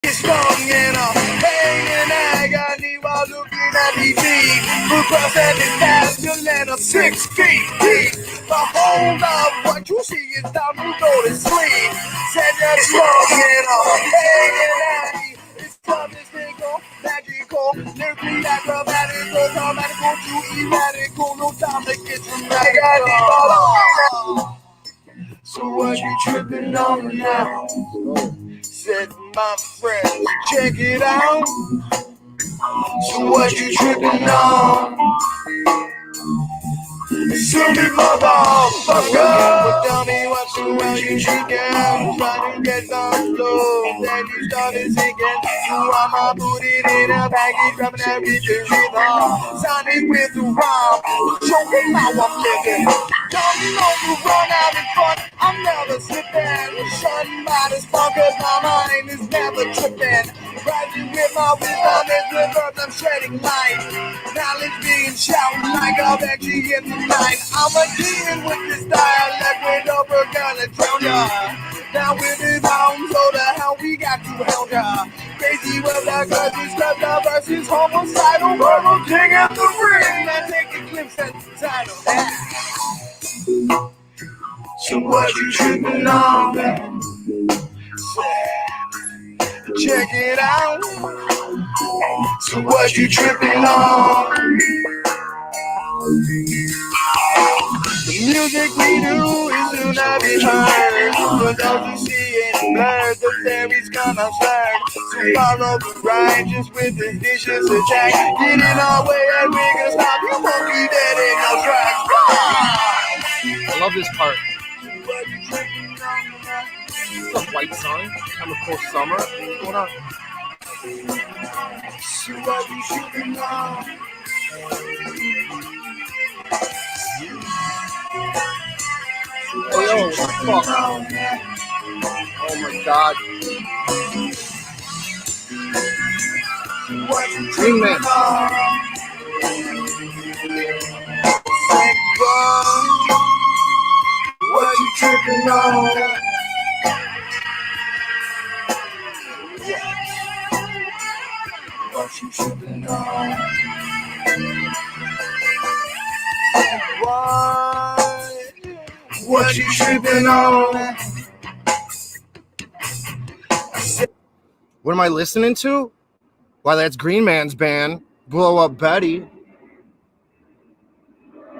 get stung in a pain and agony while looking at the deep. Who crossed at the past to land of 6 feet deep. The whole of what you see is time to go to sleep. Said you're stung in a pain and agony. It's mystical, magical, lyrically acrobatical, dramatical to erratical. No time to get dramatic. So what you tripping on now? Said my friend, check it out. So what you tripping on? Silly motherfucker. Tell me what's the world you tripping? Trying to get some flow. Then you started singing. You want my booty in a package, rubbing that with your rhythm. Sounding with the rhyme. Show me how I'm living. Don't you know you run out in front? I'm never slipping. Shun by the spark, cause my mind is never tripping. Rising with my wisdom is reverb, I'm shedding light. Knowledge being shouted like a veggie in the night. I'm a demon with this dialect, with over gonna drown ya. Now with his arms, so the hell we got to help ya. Crazy with the cousins, club the versus homicidal, verbal king at the ring. Now take a glimpse at the title. So what you tripping on, man? Check it out. So what you tripping on? The music we do is to not be heard. For those who see it blurred, the theories come absurd. So follow the righteous with the vicious attack. Get in our way and we can stop. You won't be dead in no tracks. I love this part. What's up, White Sun? Chemical Summer? What's going on? Oh, yo, what the fuck? Oh my god. Green Man. What you tripping on? What you tripping on? What you tripping on? What am I listening to? Why, that's Green Man's band, Blow Up Betty.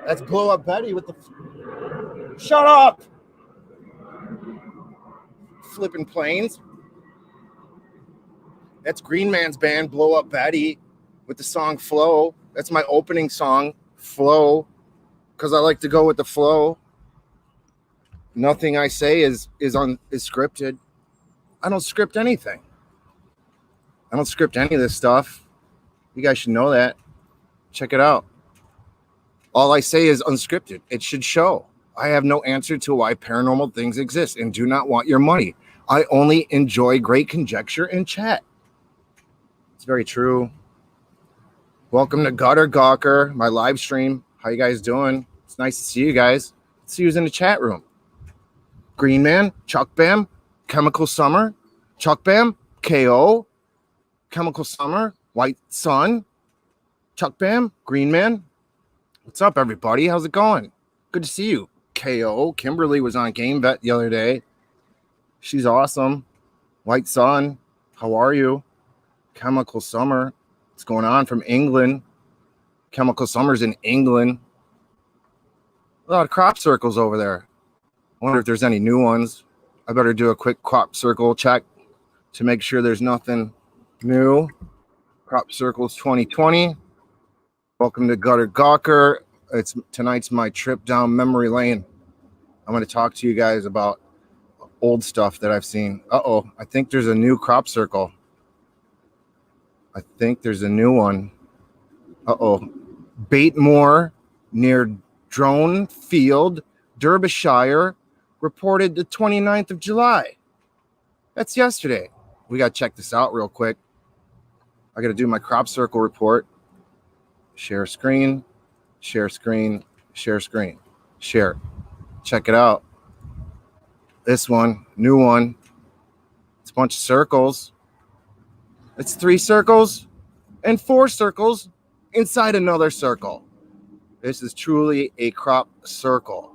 That's Blow Up Betty with the... Shut up! Flipping planes. That's Green Man's band, Blow Up Betty, with the song Flow. That's my opening song, Flow, because I like to go with the flow. Nothing I say is scripted. I don't script anything. I don't script any of this stuff. You guys should know that. Check it out. All I say is unscripted. It should show. I have no answer to why paranormal things exist and do not want your money. I only enjoy great conjecture and chat. It's very true. Welcome to Gutter Gawker, my live stream. How you guys doing? It's nice to see you guys. See who's in the chat room. Green Man, Chuck Bam, Chemical Summer, Chuck Bam, KO, Chemical Summer, White Sun, Chuck Bam, Green Man. What's up, everybody? How's it going? Good to see you. KO, Kimberly was on Game Vet the other day. She's awesome. White Sun, how are you? Chemical Summer, what's going on from England? Chemical Summer's in England. A lot of crop circles over there. I wonder if there's any new ones. I better do a quick crop circle check to make sure there's nothing new. Crop Circles 2020. Welcome to Gutter Gawker. Tonight's my trip down memory lane. I'm going to talk to you guys about old stuff that I've seen. I think there's a new crop circle. I think there's a new one. Batemore near Drone Field, Derbyshire, reported the 29th of July. That's yesterday. We got to check this out real quick. I got to do my crop circle report. Share screen, share screen, share screen, share. Check it out. This one, new one. It's a bunch of circles. It's 3 circles and 4 circles inside another circle. This is truly a crop circle.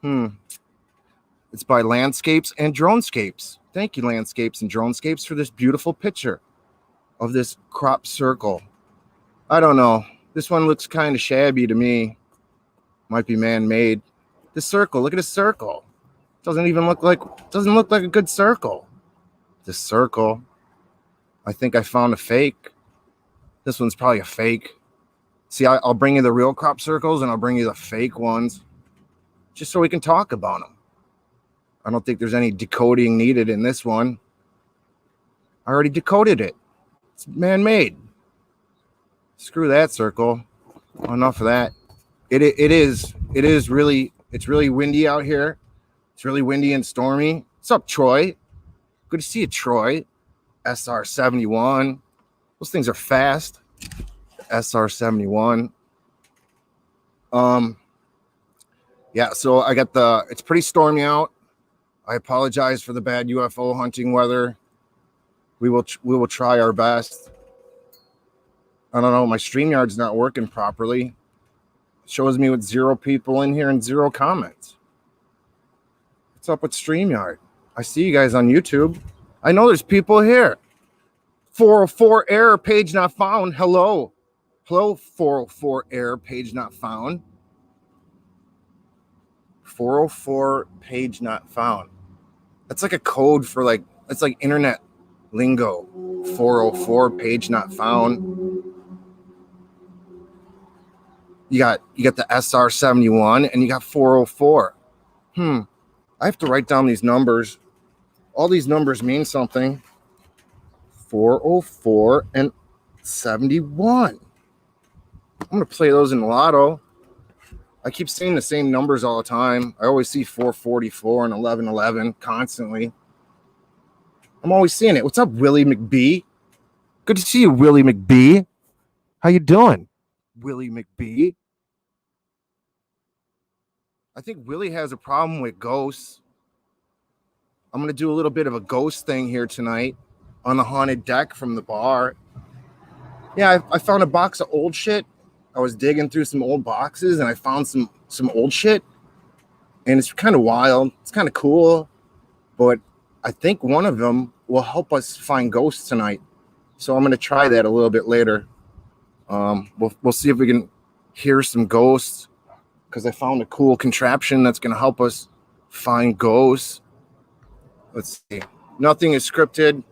It's by Landscapes and Dronescapes. Thank you, Landscapes and Dronescapes, for this beautiful picture of this crop circle. I don't know. This one looks kind of shabby to me. Might be man-made. This circle, look at this circle. Doesn't look like a good circle. This circle. I think I found a fake. This one's probably a fake. See, I'll bring you the real crop circles and I'll bring you the fake ones just so we can talk about them. I don't think there's any decoding needed in this one. I already decoded it. It's man-made. Screw that circle. Enough of that. It's really windy out here. It's really windy and stormy. What's up, Troy? Good to see you, Troy. SR71. Those things are fast. SR71. Yeah, so I got it's pretty stormy out. I apologize for the bad UFO hunting weather. We will try our best. I don't know, my StreamYard's not working properly. It shows me with 0 people in here and 0 comments. What's up with StreamYard? I see you guys on YouTube. I know there's people here. 404 error, page not found. Hello. Hello, 404 error, page not found. 404 page not found. That's like a code for it's like internet lingo. 404 page not found. You got the SR71 and you got 404. I have to write down these numbers. All these numbers mean something. 404 and 71. I'm going to play those in the lotto. I keep seeing the same numbers all the time. I always see 444 and 1111 constantly. I'm always seeing it. What's up, Willie McBee? Good to see you, Willie McBee. How you doing, Willie McBee? I think Willie has a problem with ghosts. I'm going to do a little bit of a ghost thing here tonight on the haunted deck from the bar. Yeah, I found a box of old shit. I was digging through some old boxes and I found some old shit. And it's kind of wild. It's kind of cool. But I think one of them will help us find ghosts tonight. So I'm going to try that a little bit later. We'll see if we can hear some ghosts, because I found a cool contraption that's going to help us find ghosts. Let's see. Nothing is scripted.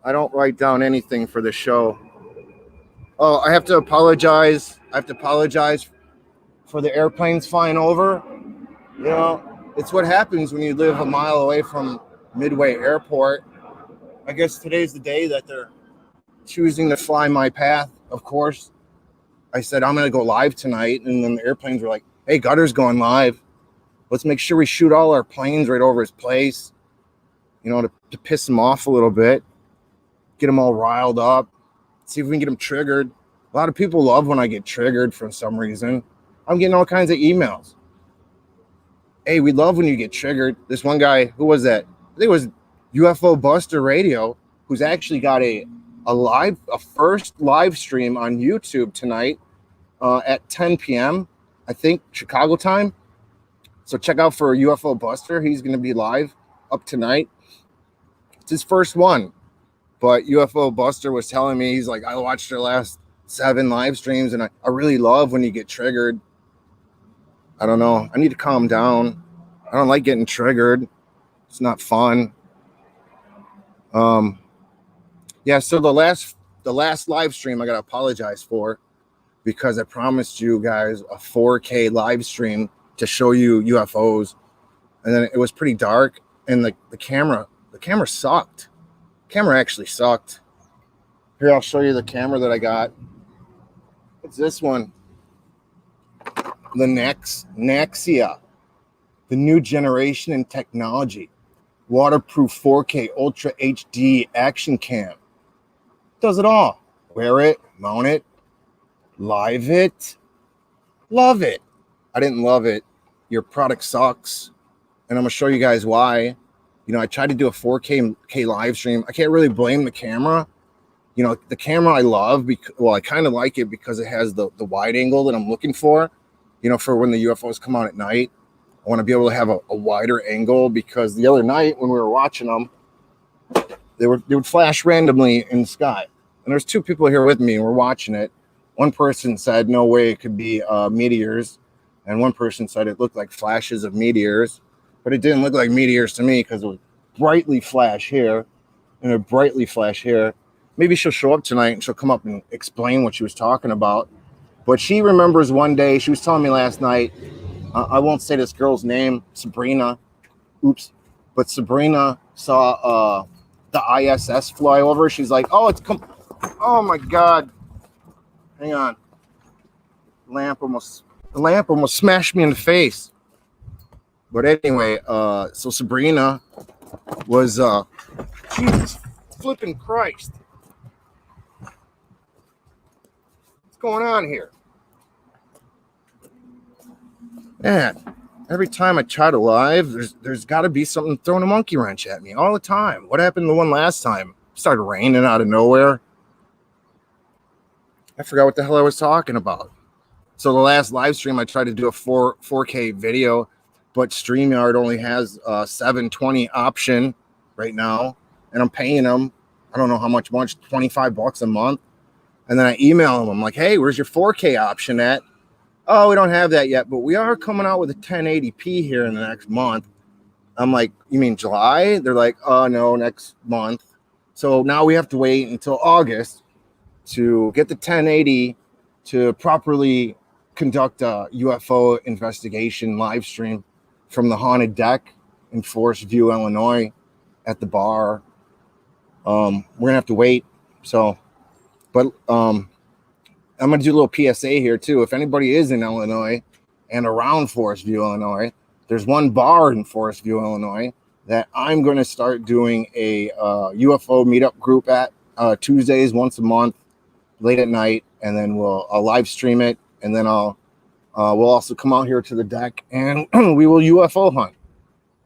I don't write down anything for the show. Oh, I have to apologize. I have to apologize for the airplanes flying over. You know, it's what happens when you live a mile away from Midway Airport. I guess today's the day that they're choosing to fly my path. Of course, I said, I'm going to go live tonight. And then the airplanes were like, hey, Gutter's going live. Let's make sure we shoot all our planes right over his place, you know, to piss him off a little bit, get him all riled up, see if we can get him triggered. A lot of people love when I get triggered for some reason. I'm getting all kinds of emails. Hey, we love when you get triggered. This one guy, who was that? I think it was UFO Buster Radio, who's actually got a first live stream on YouTube tonight at 10 p.m. I think Chicago time. So check out for UFO Buster. He's going to be live up tonight. It's his first one. But UFO Buster was telling me, he's like, I watched your last 7 live streams and I really love when you get triggered. I don't know. I need to calm down. I don't like getting triggered. It's not fun. Yeah, so the last live stream I got to apologize for, because I promised you guys a 4K live stream to show you UFOs. And then it was pretty dark and the camera sucked. The camera actually sucked. Here, I'll show you the camera that I got. It's this one. The Naxia, the new generation in technology, waterproof 4K Ultra HD action cam. Does it all. Wear it, mount it, live it, love it. I didn't love it. Your product sucks, and I'm gonna show you guys why. You know, I tried to do a 4K live stream. I can't really blame the camera. You know, the camera I love because, well, I kind of like it because it has the wide angle that I'm looking for. You know, for when the UFOs come out at night, I want to be able to have a wider angle, because the other night when we were watching them, they would flash randomly in the sky. And there's two people here with me and we're watching it. One person said no way it could be meteors, and one person said it looked like flashes of meteors, but it didn't look like meteors to me because it would brightly flash here and it brightly flash here. Maybe she'll show up tonight and she'll come up and explain what she was talking about. But she remembers one day, she was telling me last night, I won't say this girl's name, Sabrina. Oops. But Sabrina saw the ISS fly over. She's like, oh, oh my God. Hang on. The lamp almost smashed me in the face. But anyway, so Sabrina was, Jesus flipping Christ. What's going on here? Man, every time I try to live, there's got to be something throwing a monkey wrench at me all the time. What happened to the one last time? It started raining out of nowhere. I forgot what the hell I was talking about. So the last live stream, I tried to do a 4K video, but StreamYard only has a 720 option right now, and I'm paying them, I don't know how much, $25 a month. And then I email them. I'm like, hey, where's your 4K option at? Oh, we don't have that yet, but we are coming out with a 1080p here in the next month. I'm like, you mean July? They're like, oh, no, next month. So now we have to wait until August to get the 1080 to properly conduct a UFO investigation live stream from the haunted deck in Forest View, Illinois at the bar. We're going to have to wait. So, but I'm going to do a little PSA here, too. If anybody is in Illinois and around Forest View, Illinois, there's one bar in Forest View, Illinois that I'm going to start doing a UFO meetup group at Tuesdays once a month, late at night, and then I'll live stream it, and then we'll also come out here to the deck and we will UFO hunt.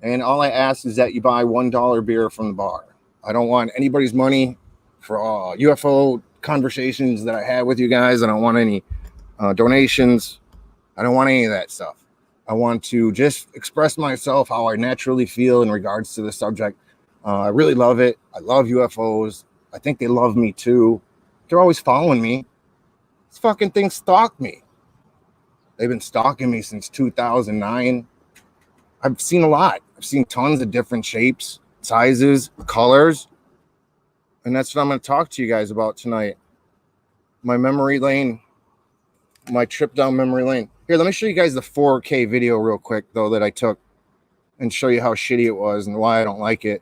And all I ask is that you buy $1 beer from the bar. I don't want anybody's money for UFO conversations that I had with you guys. I don't want any donations. I don't want any of that stuff. I want to just express myself how I naturally feel in regards to the subject. I really love it. I love UFOs. I think they love me too. They're always following me. This fucking thing stalked me. They've been stalking me since 2009. I've seen a lot. I've seen tons of different shapes, sizes, colors. And that's what I'm going to talk to you guys about tonight. My memory lane, my trip down memory lane. Here, let me show you guys the 4K video real quick, though, that I took and show you how shitty it was and why I don't like it.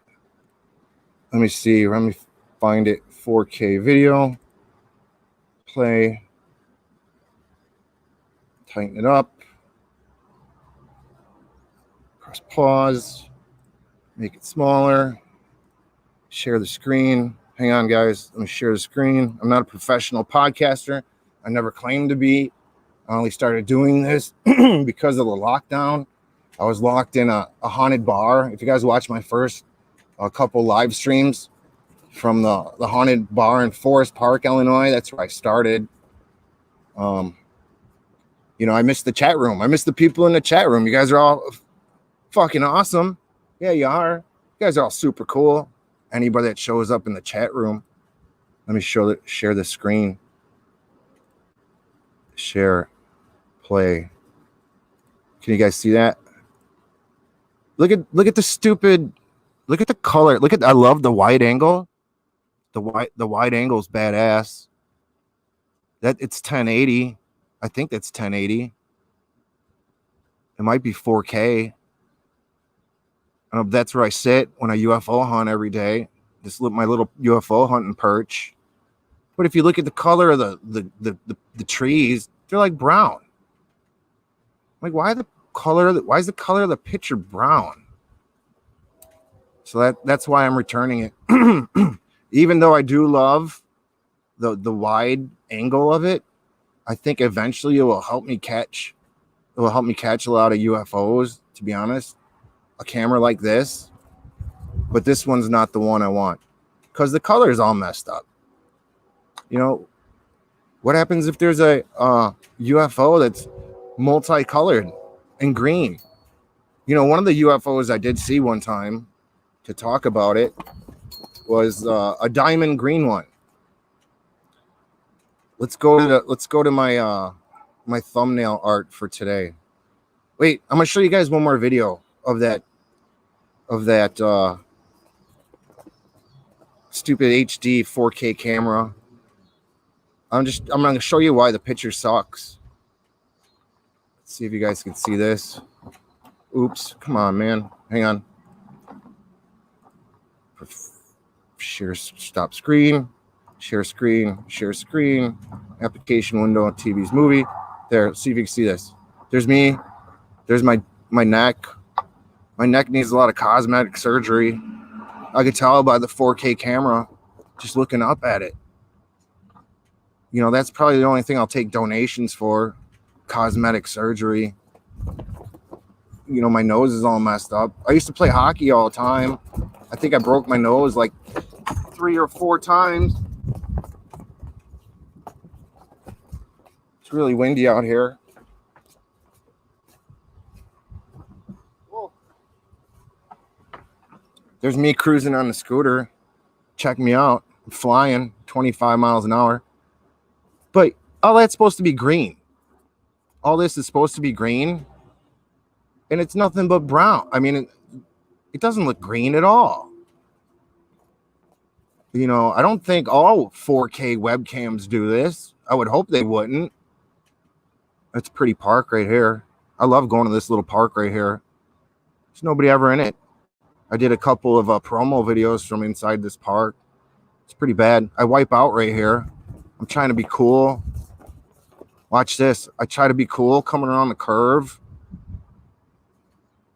Let me see. Let me find it. 4K video. Play. Tighten it up. Press pause. Make it smaller. Share the screen. Hang on, guys. Let me share the screen. I'm not a professional podcaster. I never claimed to be. I only started doing this because of the lockdown. I was locked in a haunted bar. If you guys watch my first couple live streams from the haunted bar in Forest Park, Illinois, that's where I started. You know, I miss the chat room. I miss the people in the chat room. You guys are all fucking awesome. Yeah, you are. You guys are all super cool. Anybody that shows up in the chat room. Let me share the screen. Share, play. Can you guys see that? Look at the stupid. Look at the color. I love the wide angle. The wide angle is badass. That it's 1080. I think that's 1080. It might be 4K. That's where I sit when I UFO hunt every day. Just my little UFO hunting perch. But if you look at the color of the trees, they're like brown. Like, why is the color of the picture brown? So that's why I'm returning it. Even though I do love the wide angle of it, I think eventually it will help me catch a lot of UFOs, to be honest. A camera like this but this one's not the one I want because the color is all messed up. You know, what happens if there's a UFO that's multicolored and green? You know, one of the UFOs I did see one time to talk about it was a diamond green one. Let's go to my my thumbnail art for today. Wait, I'm gonna show you guys one more video of that stupid HD 4K camera. I'm gonna show you why the picture sucks. Let's see if you guys can see this. Oops, come on, man. Hang on. Share, stop screen, share screen, application window, TV's movie. There, see if you can see this. There's me. There's my neck. My neck needs a lot of cosmetic surgery. I could tell by the 4K camera just looking up at it. You know, that's probably the only thing I'll take donations for, cosmetic surgery. You know, my nose is all messed up. I used to play hockey all the time. I think I broke my nose like 3 or 4 times. It's really windy out here. Whoa. There's me cruising on the scooter. Check me out. I'm flying 25 miles an hour. But all that's supposed to be green. All this is supposed to be green. And it's nothing but brown. I mean, it doesn't look green at all. You know, I don't think all 4K webcams do this. I would hope they wouldn't. It's a pretty park right here. I love going to this little park right here. There's nobody ever in it. I did a couple of promo videos from inside this park. It's pretty bad. I wipe out right here. I'm trying to be cool. Watch this. I try to be cool coming around the curve.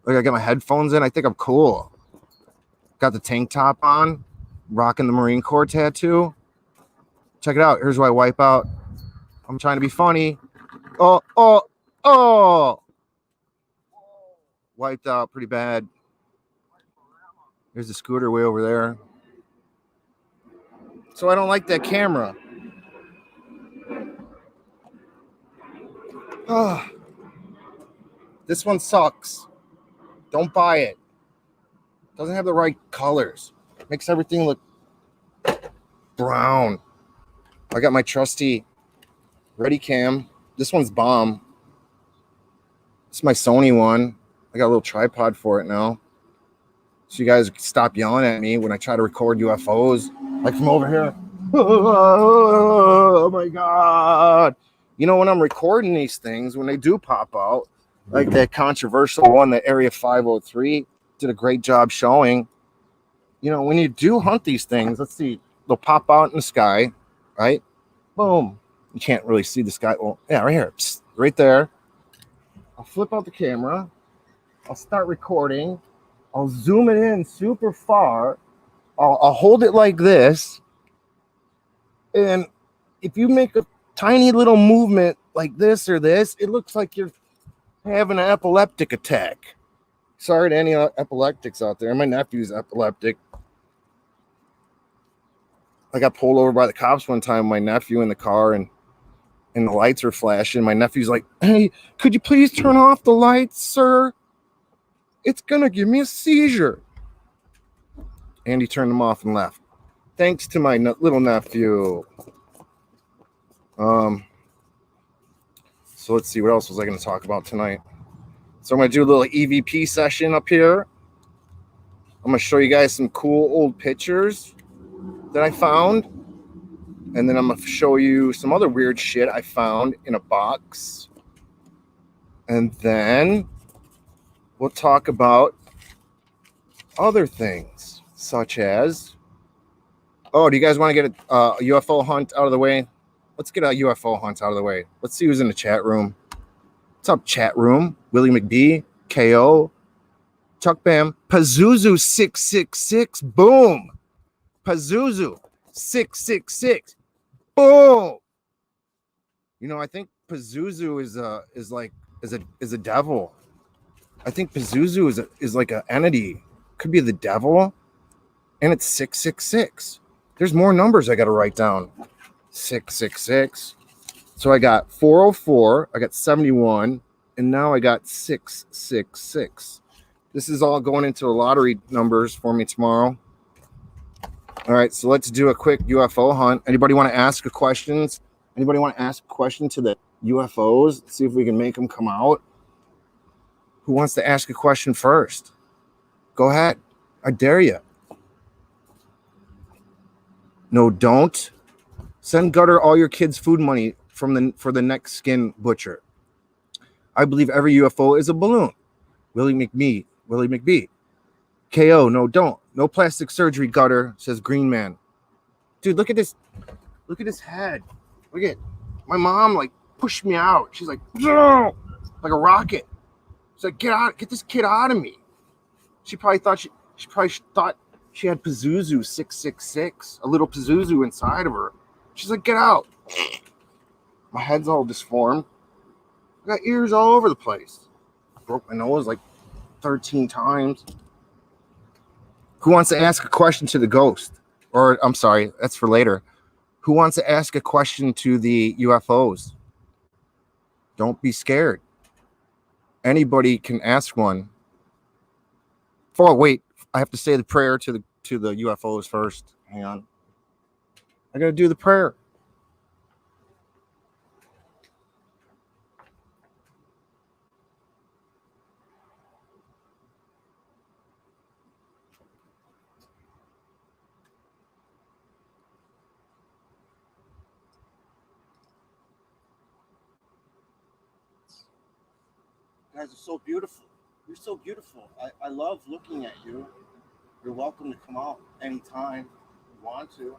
Like I got my headphones in. I think I'm cool. Got the tank top on. Rocking the Marine Corps tattoo. Check it out. Here's where I wipe out. I'm trying to be funny. Oh. Wiped out pretty bad. There's the scooter way over there. So I don't like that camera. This one sucks. Don't buy it. Doesn't have the right colors. Makes everything look brown. I got my trusty Readycam. This one's bomb. It's my Sony one. I got a little tripod for it now. So you guys stop yelling at me when I try to record UFOs. Like from over here. Oh my God. You know, when I'm recording these things, when they do pop out, like that controversial one, the Area 503 did a great job showing. You know, when you do hunt these things, let's see, they'll pop out in the sky, right? Boom. You can't really see the sky. Well, yeah, right here. Psst, right there. I'll flip out the camera. I'll start recording. I'll zoom it in super far. I'll hold it like this. And if you make a tiny little movement like this or this, it looks like you're having an epileptic attack. Sorry to any epileptics out there. My nephew's epileptic. I got pulled over by the cops one time, my nephew in the car, and the lights were flashing. My nephew's like, "Hey, could you please turn off the lights, sir? It's going to give me a seizure." And he turned them off and left. Thanks to my little nephew. So let's see, what else was I going to talk about tonight? So I'm going to do a little EVP session up here. I'm going to show you guys some cool old pictures that I found. And then I'm going to show you some other weird shit I found in a box. And then we'll talk about other things, such as... Oh, do you guys want to get a UFO hunt out of the way? Let's get a UFO hunt out of the way. Let's see who's in the chat room. What's up, chat room? Willie McBee, KO, Chuck Bam, Pazuzu 666, boom. Pazuzu 666, boom. You know, I think Pazuzu is a devil. I think Pazuzu is like an entity. Could be the devil. and it's 666. There's more numbers I got to write down. 666. So I got 404, I got 71, and now I got 666. This is all going into the lottery numbers for me tomorrow. All right, so let's do a quick UFO hunt. Anybody want to ask a questions? Anybody want to ask a question to the UFOs? See if we can make them come out. Who wants to ask a question first? Go ahead. I dare you. No, don't. Send Gutter all your kids' food money for the next skin butcher. I believe every UFO is a balloon. Willie McBee. KO, no, don't. No plastic surgery, Gutter, says Green Man. Dude, look at this. Look at his head. Look at my mom, like, pushed me out. She's like, no, like a rocket. She's like, get this kid out of me. She probably thought she had Pazuzu 666, a little Pazuzu inside of her. She's like, get out. My head's all disformed. I got ears all over the place. I broke my nose like 13 times. Who wants to ask a question to the ghost? Or, I'm sorry, that's for later. Who wants to ask a question to the UFOs? Don't be scared. Anybody can ask one. Oh, wait, I have to say the prayer to the UFOs first. Hang on. I got to do the prayer. You guys are so beautiful. You're so beautiful. I love looking at you. You're welcome to come out anytime you want to.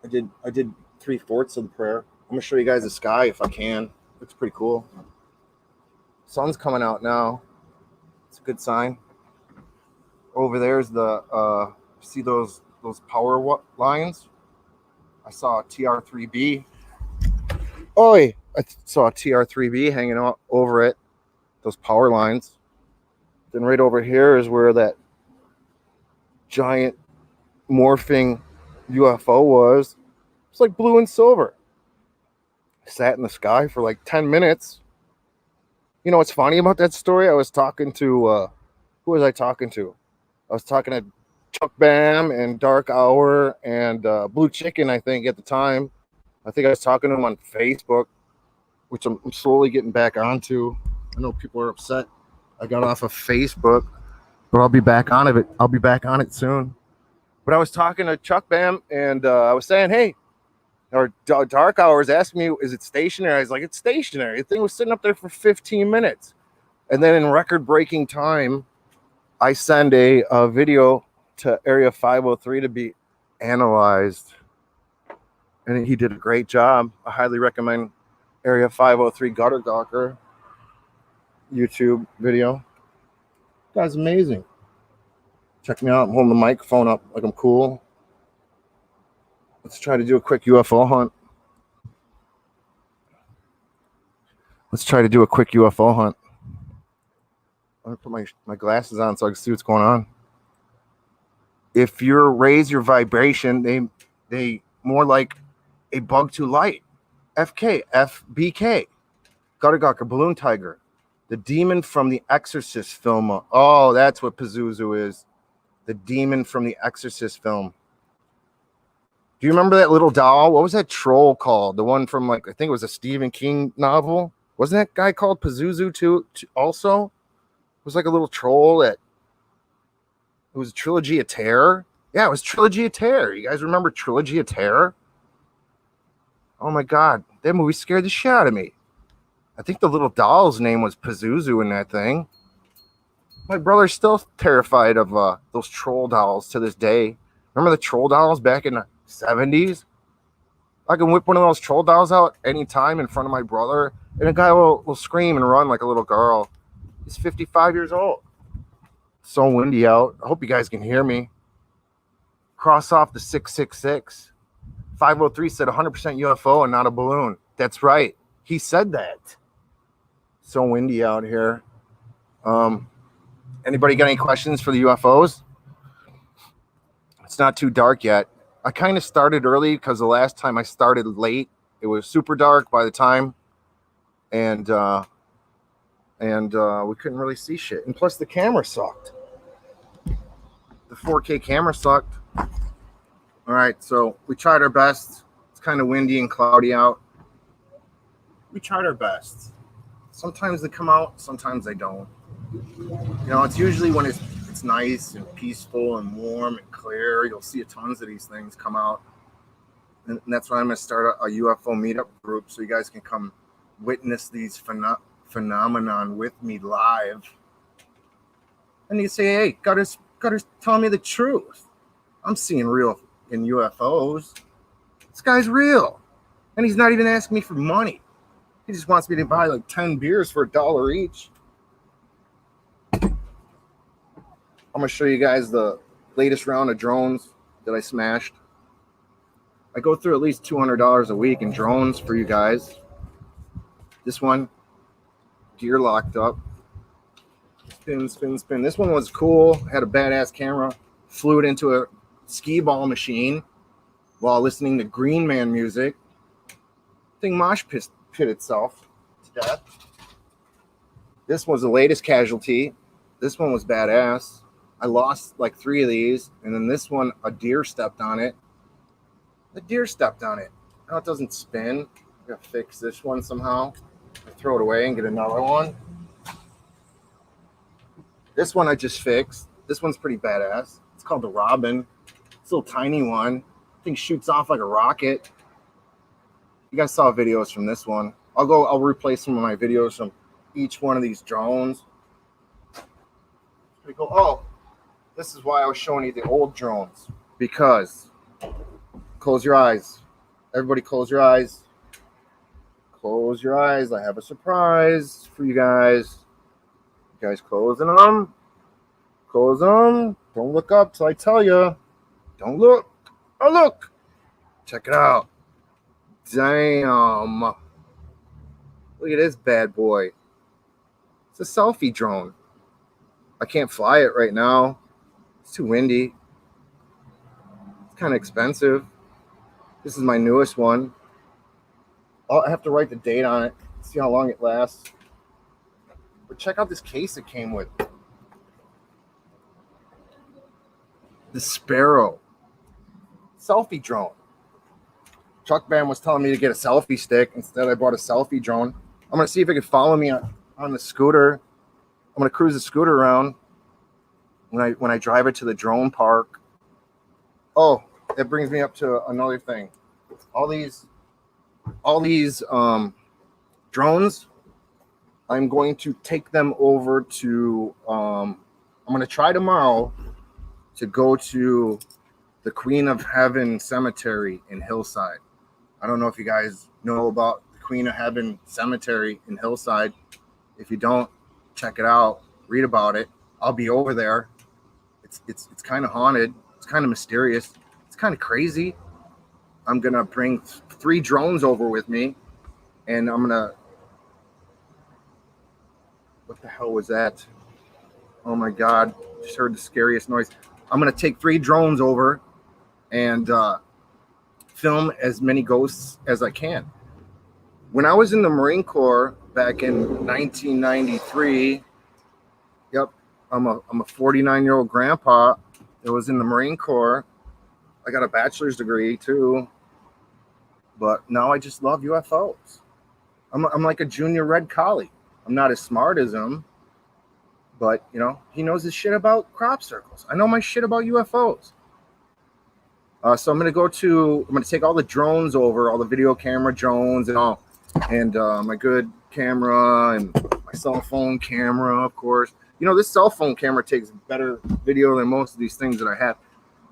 I did 3/4 of the prayer. I'm gonna show you guys the sky if I can. Looks pretty cool. Sun's coming out now. It's a good sign. Over there's the see those power lines. I saw a TR3B. Oi! I saw a TR3B hanging out over it. Those power lines. Then right over here is where that giant morphing UFO was. It's like blue and silver. I sat in the sky for like 10 minutes. You know what's funny about that story? I was talking to who was I talking to? I was talking to Chuck Bam and Dark Hour and Blue Chicken, I think, at the time. I think I was talking to him on Facebook, which I'm slowly getting back onto. I know people are upset I got off of Facebook, but I'll be back on it. I'll be back on it soon. But I was talking to Chuck Bam, and I was saying, hey, or Dark Hours asked me, is it stationary? I was like, it's stationary. The thing was sitting up there for 15 minutes. And then in record-breaking time, I send a video to Area 503 to be analyzed. And he did a great job. I highly recommend Area 503 Gutter Gawker YouTube video. Guy's amazing. Check me out. I'm holding the microphone up like I'm cool. Let's try to do a quick UFO hunt. I'm gonna put my glasses on so I can see what's going on. If you raise your vibration, they more like a bug to light. FBK, Gutter Gawker, Balloon Tiger, the demon from the Exorcist film. Oh, that's what Pazuzu is. The demon from the Exorcist film. Do you remember that little doll? What was that troll called? The one from, like, I think it was a Stephen King novel. Wasn't that guy called Pazuzu too also? It was like a little troll that it was a Trilogy of Terror. Yeah, it was Trilogy of Terror. You guys remember Trilogy of Terror? Oh my God, that movie scared the shit out of me. I think the little doll's name was Pazuzu in that thing. My brother's still terrified of those troll dolls to this day. Remember the troll dolls back in the 70s? I can whip one of those troll dolls out anytime in front of my brother, and a guy will scream and run like a little girl. He's 55 years old. It's so windy out. I hope you guys can hear me. Cross off the 666. 503 said 100% UFO and not a balloon. That's right. He said that. So windy out here. Anybody got any questions for the UFOs? It's not too dark yet. I kind of started early because the last time I started late, it was super dark by the time, and we couldn't really see shit. And plus, the camera sucked. The 4K camera sucked. All right, so we tried our best. It's kind of windy and cloudy out. We tried our best. Sometimes they come out, sometimes they don't. You know, it's usually when it's nice and peaceful and warm and clear, you'll see tons of these things come out. And that's why I'm going to start a UFO meetup group so you guys can come witness these phenomenon with me live. And you say, hey, Gutter's telling me the truth. I'm seeing real in UFOs. This guy's real. And he's not even asking me for money. He just wants me to buy like 10 beers for $1 each. I'm going to show you guys the latest round of drones that I smashed. I go through at least $200 a week in drones for you guys. This one, gear locked up. Spin, spin, spin. This one was cool. Had a badass camera. Flew it into a skee ball machine while listening to Green Man music. Thing mosh pit itself to death. This was the latest casualty. This one was badass. I lost like 3 of these, and then this one, a deer stepped on it. The deer stepped on it. Now it doesn't spin. I gotta fix this one somehow. I throw it away and get another one. This one I just fixed. This one's pretty badass. It's called the Robin. It's a little tiny one. Thing shoots off like a rocket. You guys saw videos from this one. I'll replay some of my videos from each one of these drones. Pretty cool. Oh, this is why I was showing you the old drones. Because, close your eyes. Everybody close your eyes. Close your eyes. I have a surprise for you guys. You guys closing them? Close them. Don't look up till I tell you. Don't look. Oh, look. Check it out. Damn. Look at this bad boy. It's a selfie drone. I can't fly it right now. It's too windy. It's kind of expensive. This is my newest one. I have to write the date on it. See how long it lasts. But check out this case it came with. The Sparrow. Selfie drone. Chuck Bam was telling me to get a selfie stick. Instead, I bought a selfie drone. I'm going to see if it can follow me on the scooter. I'm going to cruise the scooter around when I drive it to the drone park. Oh, that brings me up to another thing. All these drones, I'm going to take them over to I'm going to try tomorrow to go to the Queen of Heaven Cemetery in Hillside. I don't know if you guys know about the Queen of Heaven Cemetery in Hillside. If you don't, check it out. Read about it. I'll be over there. It's kind of haunted. It's kind of mysterious. It's kind of crazy. I'm going to bring 3 drones over with me, and I'm going to... What the hell was that? Oh, my God. Just heard the scariest noise. I'm going to take 3 drones over and film as many ghosts as I can. When I was in the Marine Corps back in 1993, yep, I'm a 49-year-old grandpa that was in the Marine Corps. I got a bachelor's degree too, but now I just love UFOs. I'm like a junior red collie. I'm not as smart as him, but you know, he knows his shit about crop circles. I know my shit about UFOs. So I'm going to take all the drones over, all the video camera drones and all, and my good camera and my cell phone camera, of course. You know, this cell phone camera takes better video than most of these things that I have.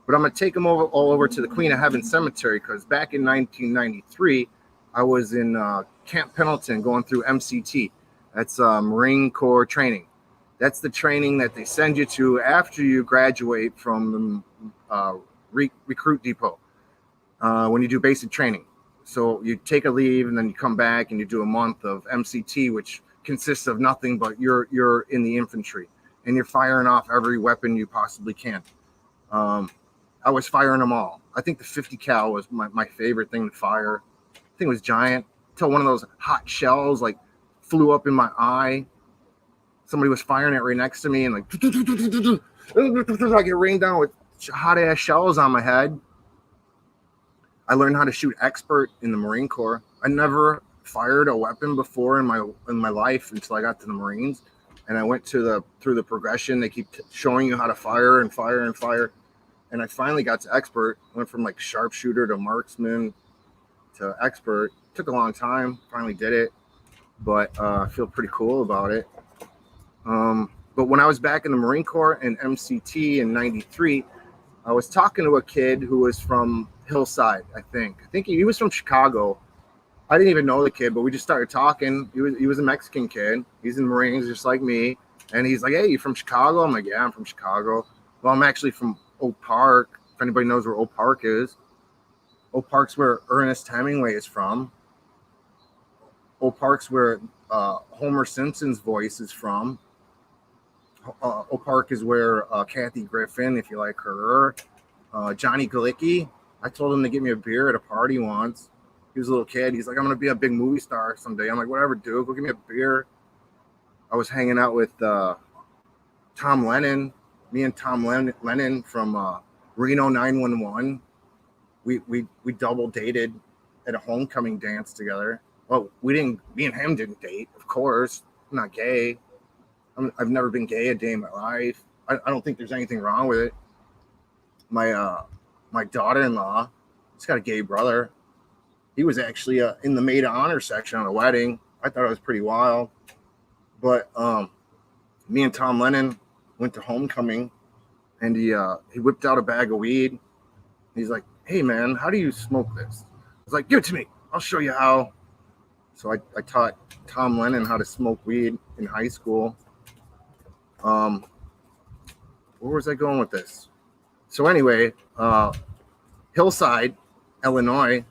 But I'm going to take them all over to the Queen of Heaven Cemetery because back in 1993, I was in Camp Pendleton going through MCT. That's Marine Corps training. That's the training that they send you to after you graduate from the recruit depot when you do basic training. So you take a leave and then you come back and you do a month of MCT, which consists of nothing but you're in the infantry. and you're firing off every weapon you possibly can. I was firing them all. I think the 50 cal was my favorite thing to fire. I think it was giant until one of those hot shells like flew up in my eye. Somebody was firing it right next to me, and like I get rained down with hot ass shells on my head. I learned how to shoot expert in the Marine Corps. I never fired a weapon before in my life until I got to the Marines, and I went through the progression. They keep showing you how to fire and fire and fire. And I finally got to expert. Went from like sharpshooter to marksman to expert. Took a long time. Finally did it, but I feel pretty cool about it. But when I was back in the Marine Corps in MCT in '93, I was talking to a kid who was from Hillside. I think he was from Chicago. I didn't even know the kid, but we just started talking. He was a Mexican kid. He's in the Marines just like me. And he's like, "Hey, you from Chicago?" I'm like, "Yeah, I'm from Chicago." Well, I'm actually from Oak Park. If anybody knows where Oak Park is, Oak Park's where Ernest Hemingway is from. Oak Park's where Homer Simpson's voice is from. Oak Park is where Kathy Griffin, if you like her, Johnny Galicki. I told him to get me a beer at a party once. He was a little kid. He's like, "I'm gonna be a big movie star someday." I'm like, "Whatever, dude. Go get me a beer." I was hanging out with Tom Lennon. Me and Tom Lennon from Reno 911. We double dated at a homecoming dance together. Well, we didn't. Me and him didn't date, of course. I'm not gay. I've never been gay a day in my life. I don't think there's anything wrong with it. My daughter-in-law, she's got a gay brother. He was actually in the maid of honor section on a wedding. I thought it was pretty wild. But me and Tom Lennon went to homecoming, and he whipped out a bag of weed. He's like, "Hey man, how do you smoke this?" I was like, "Give it to me. I'll show you how." So I taught Tom Lennon how to smoke weed in high school. Where was I going with this? So anyway, Hillside, Illinois,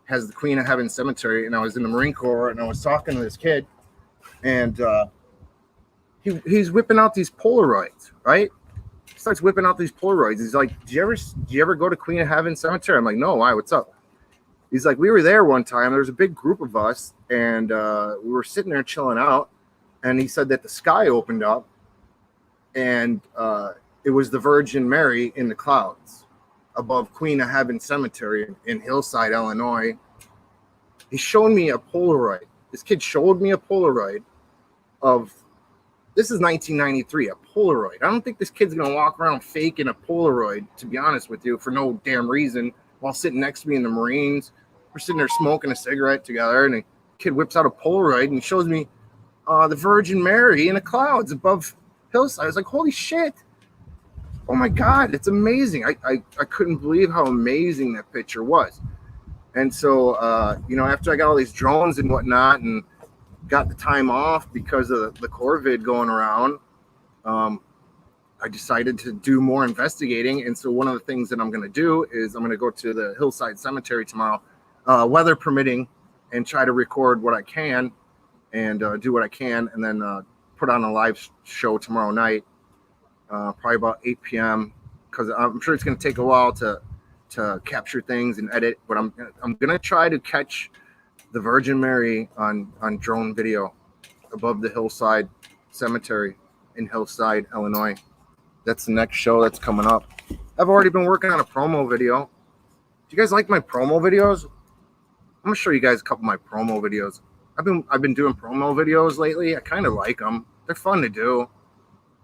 has the Queen of Heaven Cemetery, and I was in the Marine Corps, and I was talking to this kid, and he's whipping out these Polaroids, right? He starts whipping out these Polaroids. He's like, "Do you ever go to Queen of Heaven Cemetery?" I'm like, "No, why? What's up?" He's like, "We were there one time. There was a big group of us, and we were sitting there chilling out, and he said that the sky opened up, and it was the Virgin Mary in the clouds above Queen of Heaven Cemetery in Hillside, Illinois." He showed me a Polaroid. This kid showed me a Polaroid of, this is 1993, a Polaroid. I don't think this kid's going to walk around faking a Polaroid, to be honest with you, for no damn reason, while sitting next to me in the Marines. We're sitting there smoking a cigarette together, and a kid whips out a Polaroid and shows me the Virgin Mary in the clouds above Hillside. I was like, holy shit. Oh my God, it's amazing. I couldn't believe how amazing that picture was. And so, after I got all these drones and whatnot and got the time off because of the Corvid going around, I decided to do more investigating. And so one of the things that I'm going to do is I'm going to go to the Hillside Cemetery tomorrow, weather permitting, and try to record what I can and do what I can, and then put on a live show tomorrow night, probably about 8 p.m. because I'm sure it's going to take a while to capture things and edit, but I'm going to try to catch the Virgin Mary on drone video above the Hillside Cemetery in Hillside, Illinois. That's the next show that's coming up. I've already been working on a promo video. Do you guys like my promo videos? I'm gonna show you guys a couple of my promo videos. I've been doing promo videos lately. I kind of like them. They're fun to do.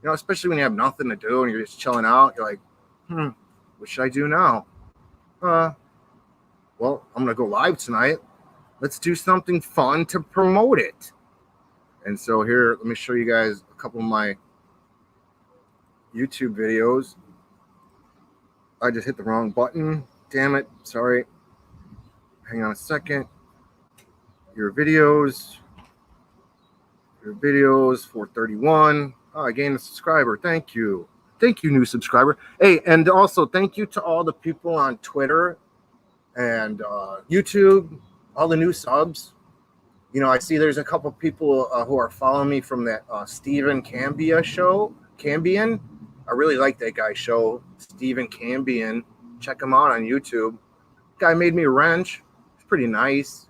Especially when you have nothing to do and you're just chilling out. You're like, what should I do now? Well, I'm gonna go live tonight. Let's do something fun to promote it. And so here, let me show you guys a couple of my YouTube videos. I just hit the wrong button. Damn it. Sorry. Hang on a second. Your videos, 431. Oh, I gained a subscriber. Thank you. Thank you, new subscriber. Hey, and also thank you to all the people on Twitter and YouTube, all the new subs. I see there's a couple people who are following me from that Stephen Cambia show. Cambion. I really like that guy's show, Stephen Cambion. Check him out on YouTube. Guy made me a wrench. It's pretty nice.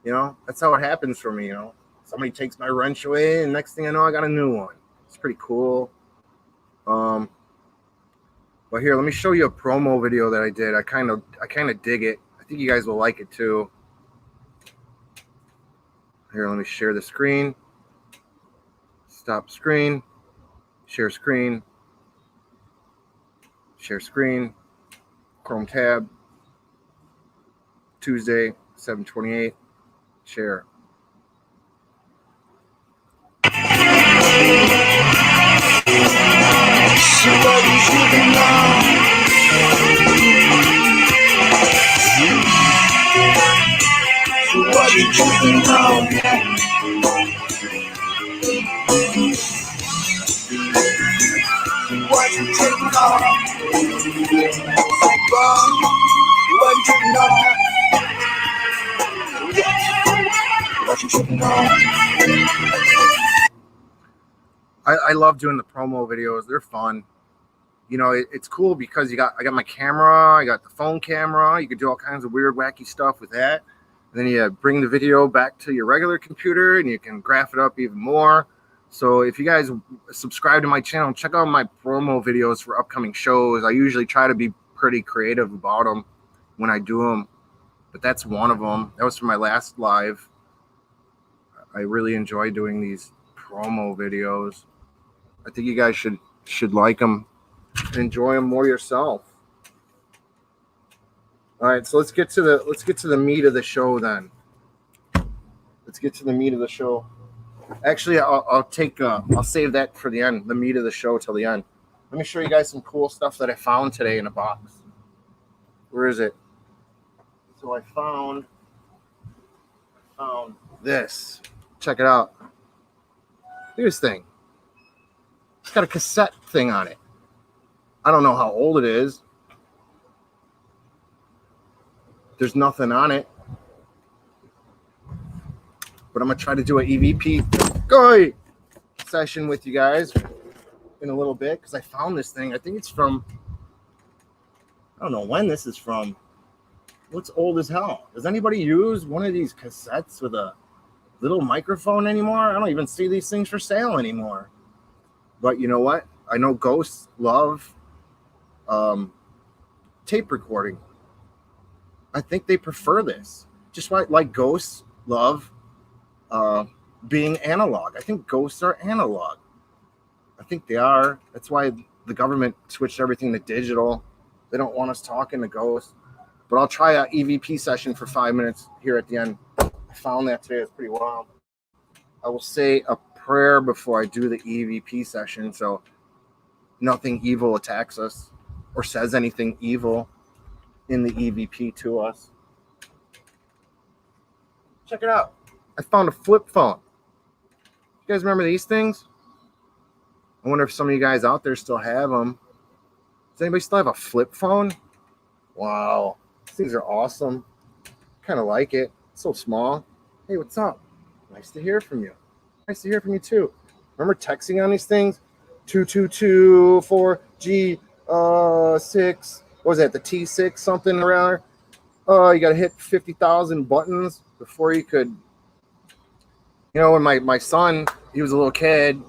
You know, that's how it happens for me, you know. Somebody takes my wrench away, and next thing I know, I got a new one. It's pretty cool. But here, let me show you a promo video that I did. I kind of dig it. I think you guys will like it too. Here, let me share the screen. Stop screen. Share screen. Share screen. Chrome tab. Tuesday, 7/28. Share. What you choosing now? What you taking off? What you taking off? What you taking off? I love doing the promo videos. They're fun. You know, it's cool because I got my camera, I got the phone camera. You can do all kinds of weird, wacky stuff with that. And then you bring the video back to your regular computer and you can graph it up even more. So if you guys subscribe to my channel, check out my promo videos for upcoming shows. I usually try to be pretty creative about them when I do them, but that's one of them. That was for my last live. I really enjoy doing these promo videos. I think you guys should like them and enjoy them more yourself. All right, so let's get to the meat of the show then. Let's get to the meat of the show. Actually, I'll save that for the end, the meat of the show till the end. Let me show you guys some cool stuff that I found today in a box. Where is it? So I found this. Check it out. Look at this thing. It's got a cassette thing on it. I don't know how old it is. There's nothing on it. But I'm going to try to do an EVP session with you guys in a little bit because I found this thing. I think it's from, I don't know when this is from. What's old as hell? Does anybody use one of these cassettes with a little microphone anymore? I don't even see these things for sale anymore. But you know what? I know ghosts love tape recording. I think they prefer this. Just like ghosts love being analog. I think ghosts are analog. I think they are. That's why the government switched everything to digital. They don't want us talking to ghosts. But I'll try an EVP session for 5 minutes here at the end. I found that today. It's pretty wild. I will say a prayer before I do the EVP session so nothing evil attacks us or says anything evil in the EVP to us. Check it out. I found a flip phone. You guys remember these things? I wonder if some of you guys out there still have them. Does anybody still have a flip phone? Wow. These things are awesome. Kind of like it. It's so small. Hey, what's up? Nice to hear from you. Nice to hear from you too. Remember texting on these things? 2224G 6. What was that? The T6 something around there? You got to hit 50,000 buttons before you could. You know, when my son, he was a little kid, him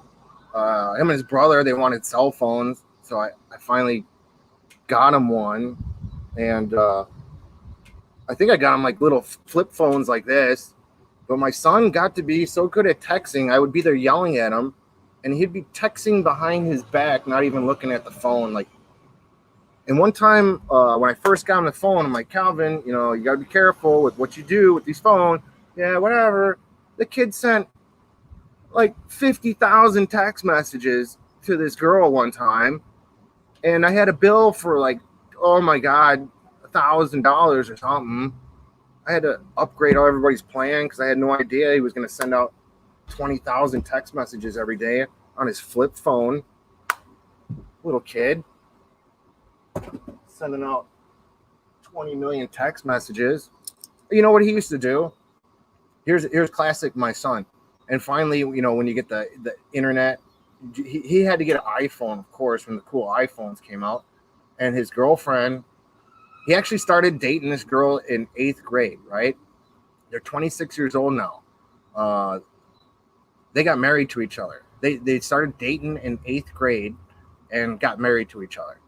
and his brother, they wanted cell phones. So I finally got him one. And I think I got him like little flip phones like this. But my son got to be so good at texting, I would be there yelling at him. And he'd be texting behind his back, not even looking at the phone. Like, and one time when I first got him the phone, I'm like, Calvin, you know, you got to be careful with what you do with these phones. Yeah, whatever. The kid sent like 50,000 text messages to this girl one time. And I had a bill for like, oh my God, $1,000 or something. I had to upgrade all everybody's plan because I had no idea he was going to send out 20,000 text messages every day on his flip phone. Little kid sending out 20 million text messages. You know what he used to do? Here's classic my son. And finally, you know, when you get the internet he had to get an iPhone, of course, when the cool iPhones came out. And his girlfriend, he actually started dating this girl in 8th grade, right? They're 26 years old now. They got married to each other. They started dating in 8th grade and got married to each other.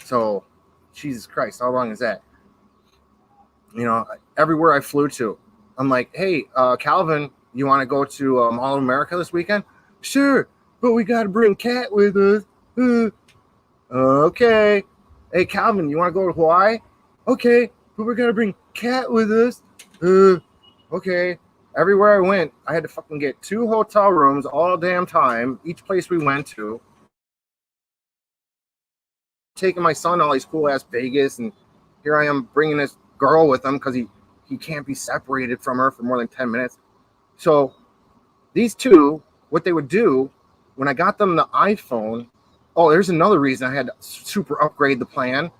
So, Jesus Christ, how long is that? You know, everywhere I flew to, I'm like, hey, Calvin, you want to go to Mall of America this weekend? Sure, but we got to bring Kat with us. Okay. Hey, Calvin, you want to go to Hawaii? Okay, but we got to bring Kat with us. Okay. Everywhere I went, I had to fucking get 2 hotel rooms all damn time. Each place we went to. Taking my son to all these cool ass Vegas, and here I am bringing this girl with him because he can't be separated from her for more than 10 minutes. So these two, what they would do when I got them the iPhone, oh, there's another reason I had to super upgrade the plan.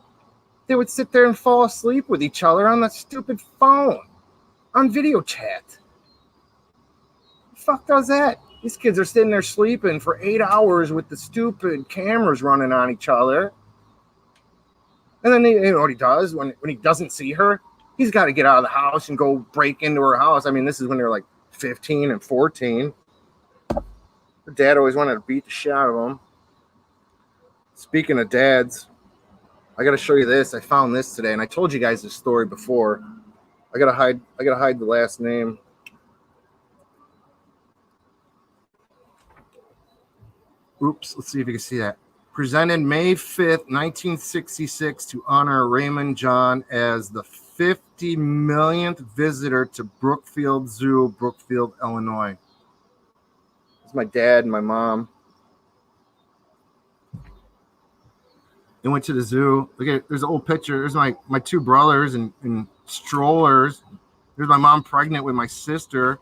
They would sit there and fall asleep with each other on the stupid phone on video chat. Fuck does that? These kids are sitting there sleeping for 8 hours with the stupid cameras running on each other. And then you know what he does when he doesn't see her? He's got to get out of the house and go break into her house. I mean, this is when they're like 15 and 14. Her dad always wanted to beat the shit out of him. Speaking of dads, I got to show you this. I found this today, and I told you guys this story before. I gotta hide the last name. Oops, let's see if you can see that. Presented May 5th, 1966 to honor Raymond John as the 50 millionth visitor to Brookfield Zoo, Brookfield, Illinois. It's my dad and my mom. They went to the zoo. Look at, there's an old picture. There's my 2 brothers in strollers. There's my mom pregnant with my sister.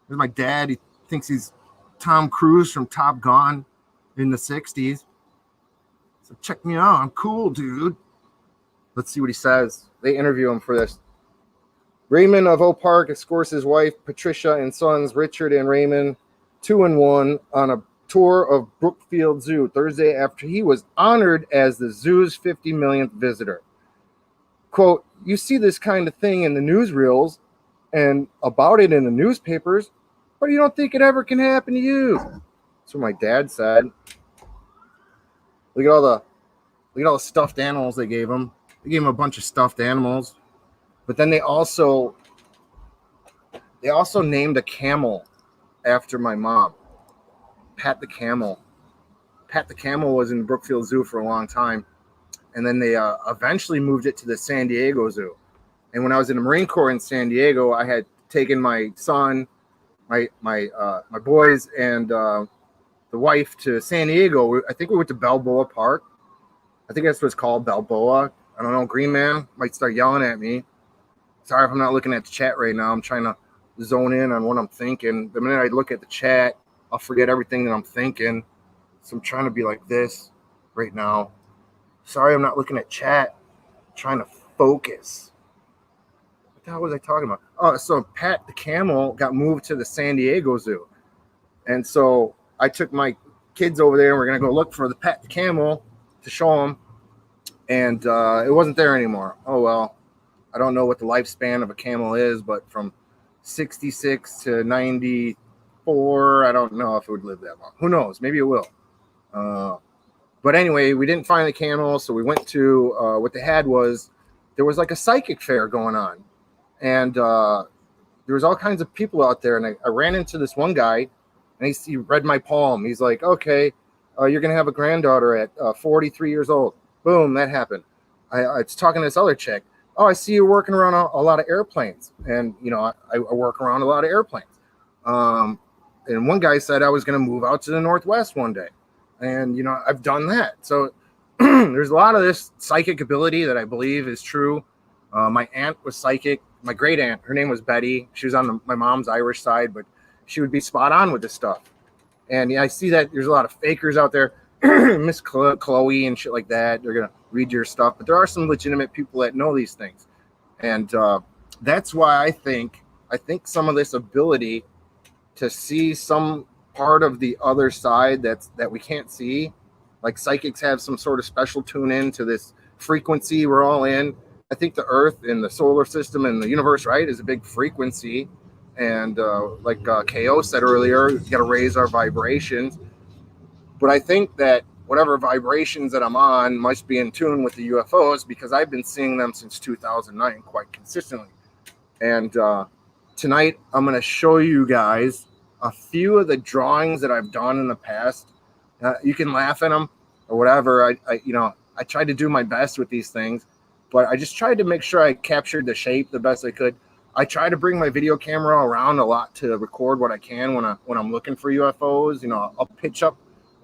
There's my dad. He thinks he's Tom Cruise from Top Gun in the 60s. So check me out. I'm cool, dude. Let's see what he says. They interview him for this. Raymond of Oak Park escorts his wife, Patricia, and sons, Richard and Raymond, 2 and 1, on a tour of Brookfield Zoo Thursday after he was honored as the zoo's 50 millionth visitor. Quote, you see this kind of thing in the newsreels and about it in the newspapers, but you don't think it ever can happen to you. That's what my dad said. Look at all the stuffed animals they gave him. They gave him a bunch of stuffed animals. But then they also named a camel after my mom. Pat the Camel. Pat the Camel was in Brookfield Zoo for a long time. And then they eventually moved it to the San Diego Zoo. And when I was in the Marine Corps in San Diego, I had taken my son, my boys, and the wife to San Diego. I think we went to Balboa Park. I think that's what it's called, Balboa. I don't know. Green Man might start yelling at me. Sorry if I'm not looking at the chat right now. I'm trying to zone in on what I'm thinking. The minute I look at the chat, I'll forget everything that I'm thinking. So I'm trying to be like this right now. Sorry, I'm not looking at chat. I'm trying to focus. What the hell was I talking about? Oh, so Pat the Camel got moved to the San Diego Zoo. And so I took my kids over there, and we're going to go look for the Pat the Camel to show them. And it wasn't there anymore. Oh, well. I don't know what the lifespan of a camel is, but from 66 to 94, I don't know if it would live that long. Who knows? Maybe it will. But anyway, we didn't find the camel, so we went to what they had was there was like a psychic fair going on. And there was all kinds of people out there. And I ran into this one guy, and he read my palm. He's like, okay, you're going to have a granddaughter at 43 years old. Boom, that happened. I was talking to this other chick. Oh, I see you working around a lot of airplanes. And, you know, I work around a lot of airplanes. And one guy said I was going to move out to the Northwest one day. And, you know, I've done that. So there's a lot of this psychic ability that I believe is true. My aunt was psychic. My great aunt, her name was Betty. She was on my mom's Irish side, but she would be spot on with this stuff. And yeah, I see that there's a lot of fakers out there. Miss Chloe and shit like that. They're going to read your stuff. But there are some legitimate people that know these things. And that's why I think some of this ability to see some part of the other side that we can't see. Like psychics have some sort of special tune in to this frequency we're all in. I think the Earth and the solar system and the universe, right, is a big frequency. And like KO said earlier, you got to raise our vibrations. But I think that whatever vibrations that I'm on must be in tune with the UFOs, because I've been seeing them since 2009 quite consistently. And tonight I'm going to show you guys a few of the drawings that I've done in the past. You can laugh at them or whatever. I tried to do my best with these things, but I just tried to make sure I captured the shape the best I could. I try to bring my video camera around a lot to record what I can when I'm looking for UFOs. I'll pitch up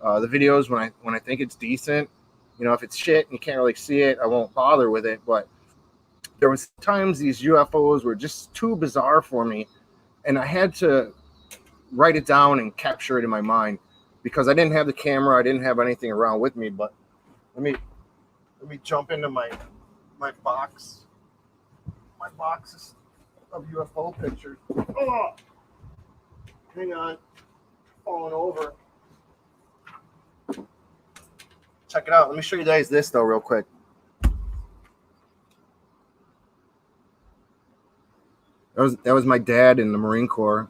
the videos when I think it's decent. If it's shit and you can't really see it, I won't bother with it. But there was times these UFOs were just too bizarre for me, and I had to write it down and capture it in my mind, because I didn't have the camera, I didn't have anything around with me. But let me jump into my box. My box of UFO pictures. Oh, hang on, falling over. Check it out. Let me show you guys this though, real quick. That was my dad in the Marine Corps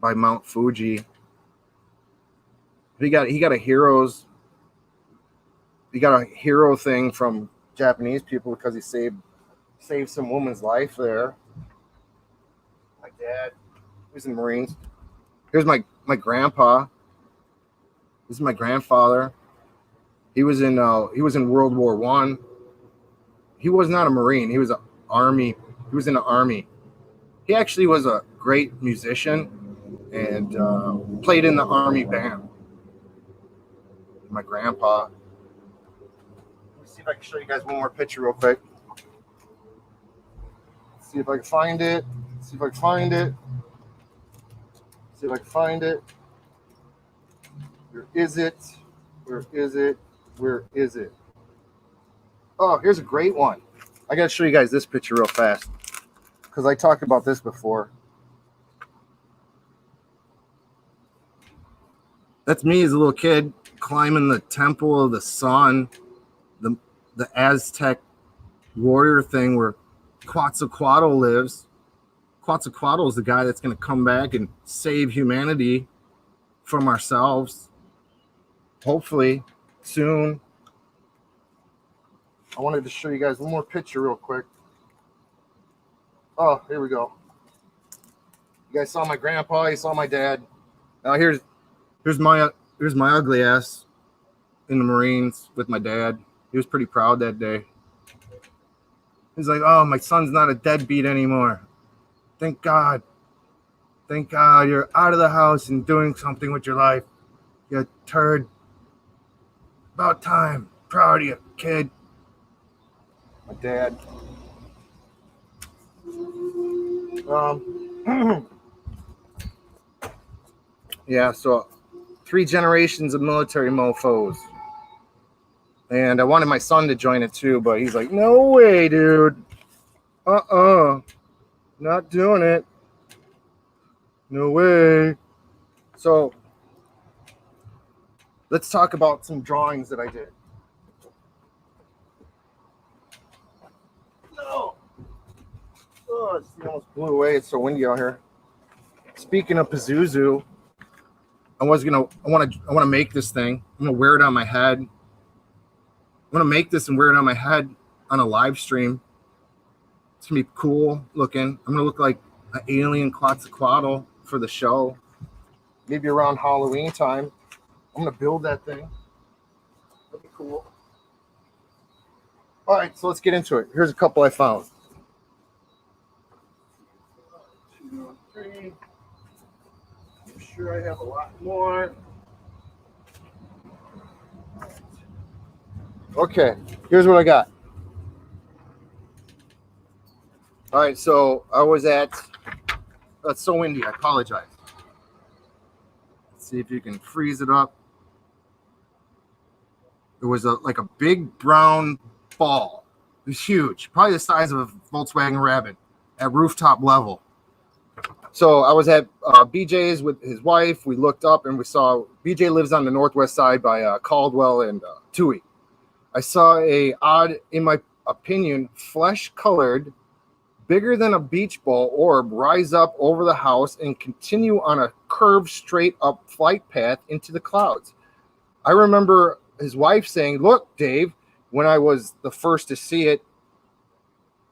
by Mount Fuji. He got a hero thing from Japanese people because he saved some woman's life there. My dad, he was in the Marines. Here's my grandpa. This is my grandfather. He was in World War I. He was not a Marine. He was an army. He was in the army. He actually was a great musician and played in the army band. My grandpa. Let me see if I can show you guys one more picture real quick. See if I can find it. See if I can find it. See if I can find it. Where is it? Where is it? Where is it? Oh, here's a great one. I got to show you guys this picture real fast, because I talked about this before. That's me as a little kid climbing the Temple of the Sun, the Aztec warrior thing where Quetzalcoatl lives. Quetzalcoatl is the guy that's going to come back and save humanity from ourselves, hopefully soon. I wanted to show you guys one more picture real quick. Oh, here we go. You guys saw my grandpa, you saw my dad. Now here's my ugly ass in the Marines with my dad. He was pretty proud that day. He's like, "Oh, my son's not a deadbeat anymore. Thank God. Thank God you're out of the house and doing something with your life. You turd. About time. Proud of you, kid." My dad. Yeah, so 3 generations of military mofos. And I wanted my son to join it too, but he's like, "No way, dude. Not doing it. No way." So let's talk about some drawings that I did. No. Oh, it almost blew away. It's so windy out here. Speaking of Pazuzu, I want to make this thing. I'm gonna wear it on my head. I'm gonna make this and wear it on my head on a live stream. It's gonna be cool looking. I'm gonna look like an alien Quetzalcoatl for the show. Maybe around Halloween time. I'm gonna build that thing. That'd be cool. All right, so let's get into it. Here's a couple I found. 2, 3. I'm sure I have a lot more. Okay, here's what I got. All right, so I was at, oh, it's so windy, I apologize. Let's see if you can freeze it up. It was like a big brown ball. It was huge, probably the size of a Volkswagen Rabbit at rooftop level. So I was at BJ's with his wife. We looked up and we saw BJ lives on the northwest side by Caldwell and Toohey. I saw a odd, in my opinion, flesh-colored, bigger than a beach ball orb rise up over the house and continue on a curved, straight-up flight path into the clouds. I remember his wife saying, "Look, Dave," when I was the first to see it,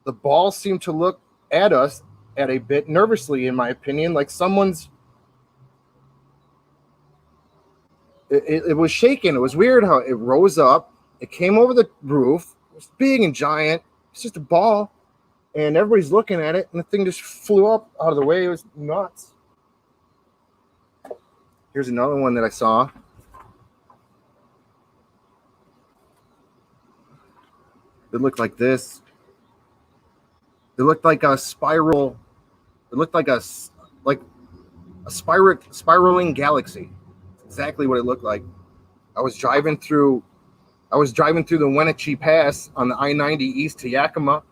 the ball seemed to look at us at a bit nervously, in my opinion, like someone's. It was shaking. It was weird how it rose up. It came over the roof. It was big and giant. It's just a ball. And everybody's looking at it, and the thing just flew up out of the way. It was nuts. Here's another one that I saw. It looked like this. It looked like a spiral. It looked like a spiraling galaxy. That's exactly what it looked like. I was driving through the Wenatchee Pass on the I-90 east to Yakima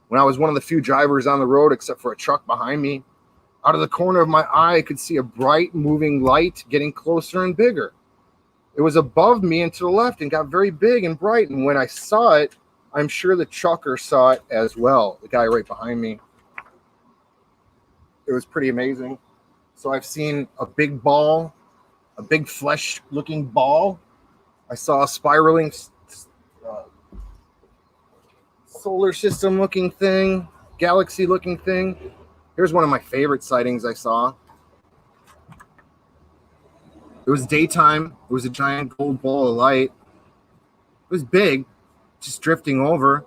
when I was one of the few drivers on the road, except for a truck behind me. Out of the corner of my eye, I could see a bright moving light getting closer and bigger. It was above me and to the left and got very big and bright. And when I saw it, I'm sure the trucker saw it as well, the guy right behind me. It was pretty amazing. So I've seen a big ball, a big flesh-looking ball. I saw a spiraling solar system-looking thing, galaxy-looking thing. Here's one of my favorite sightings I saw. It was daytime. It was a giant gold ball of light. It was big, just drifting over.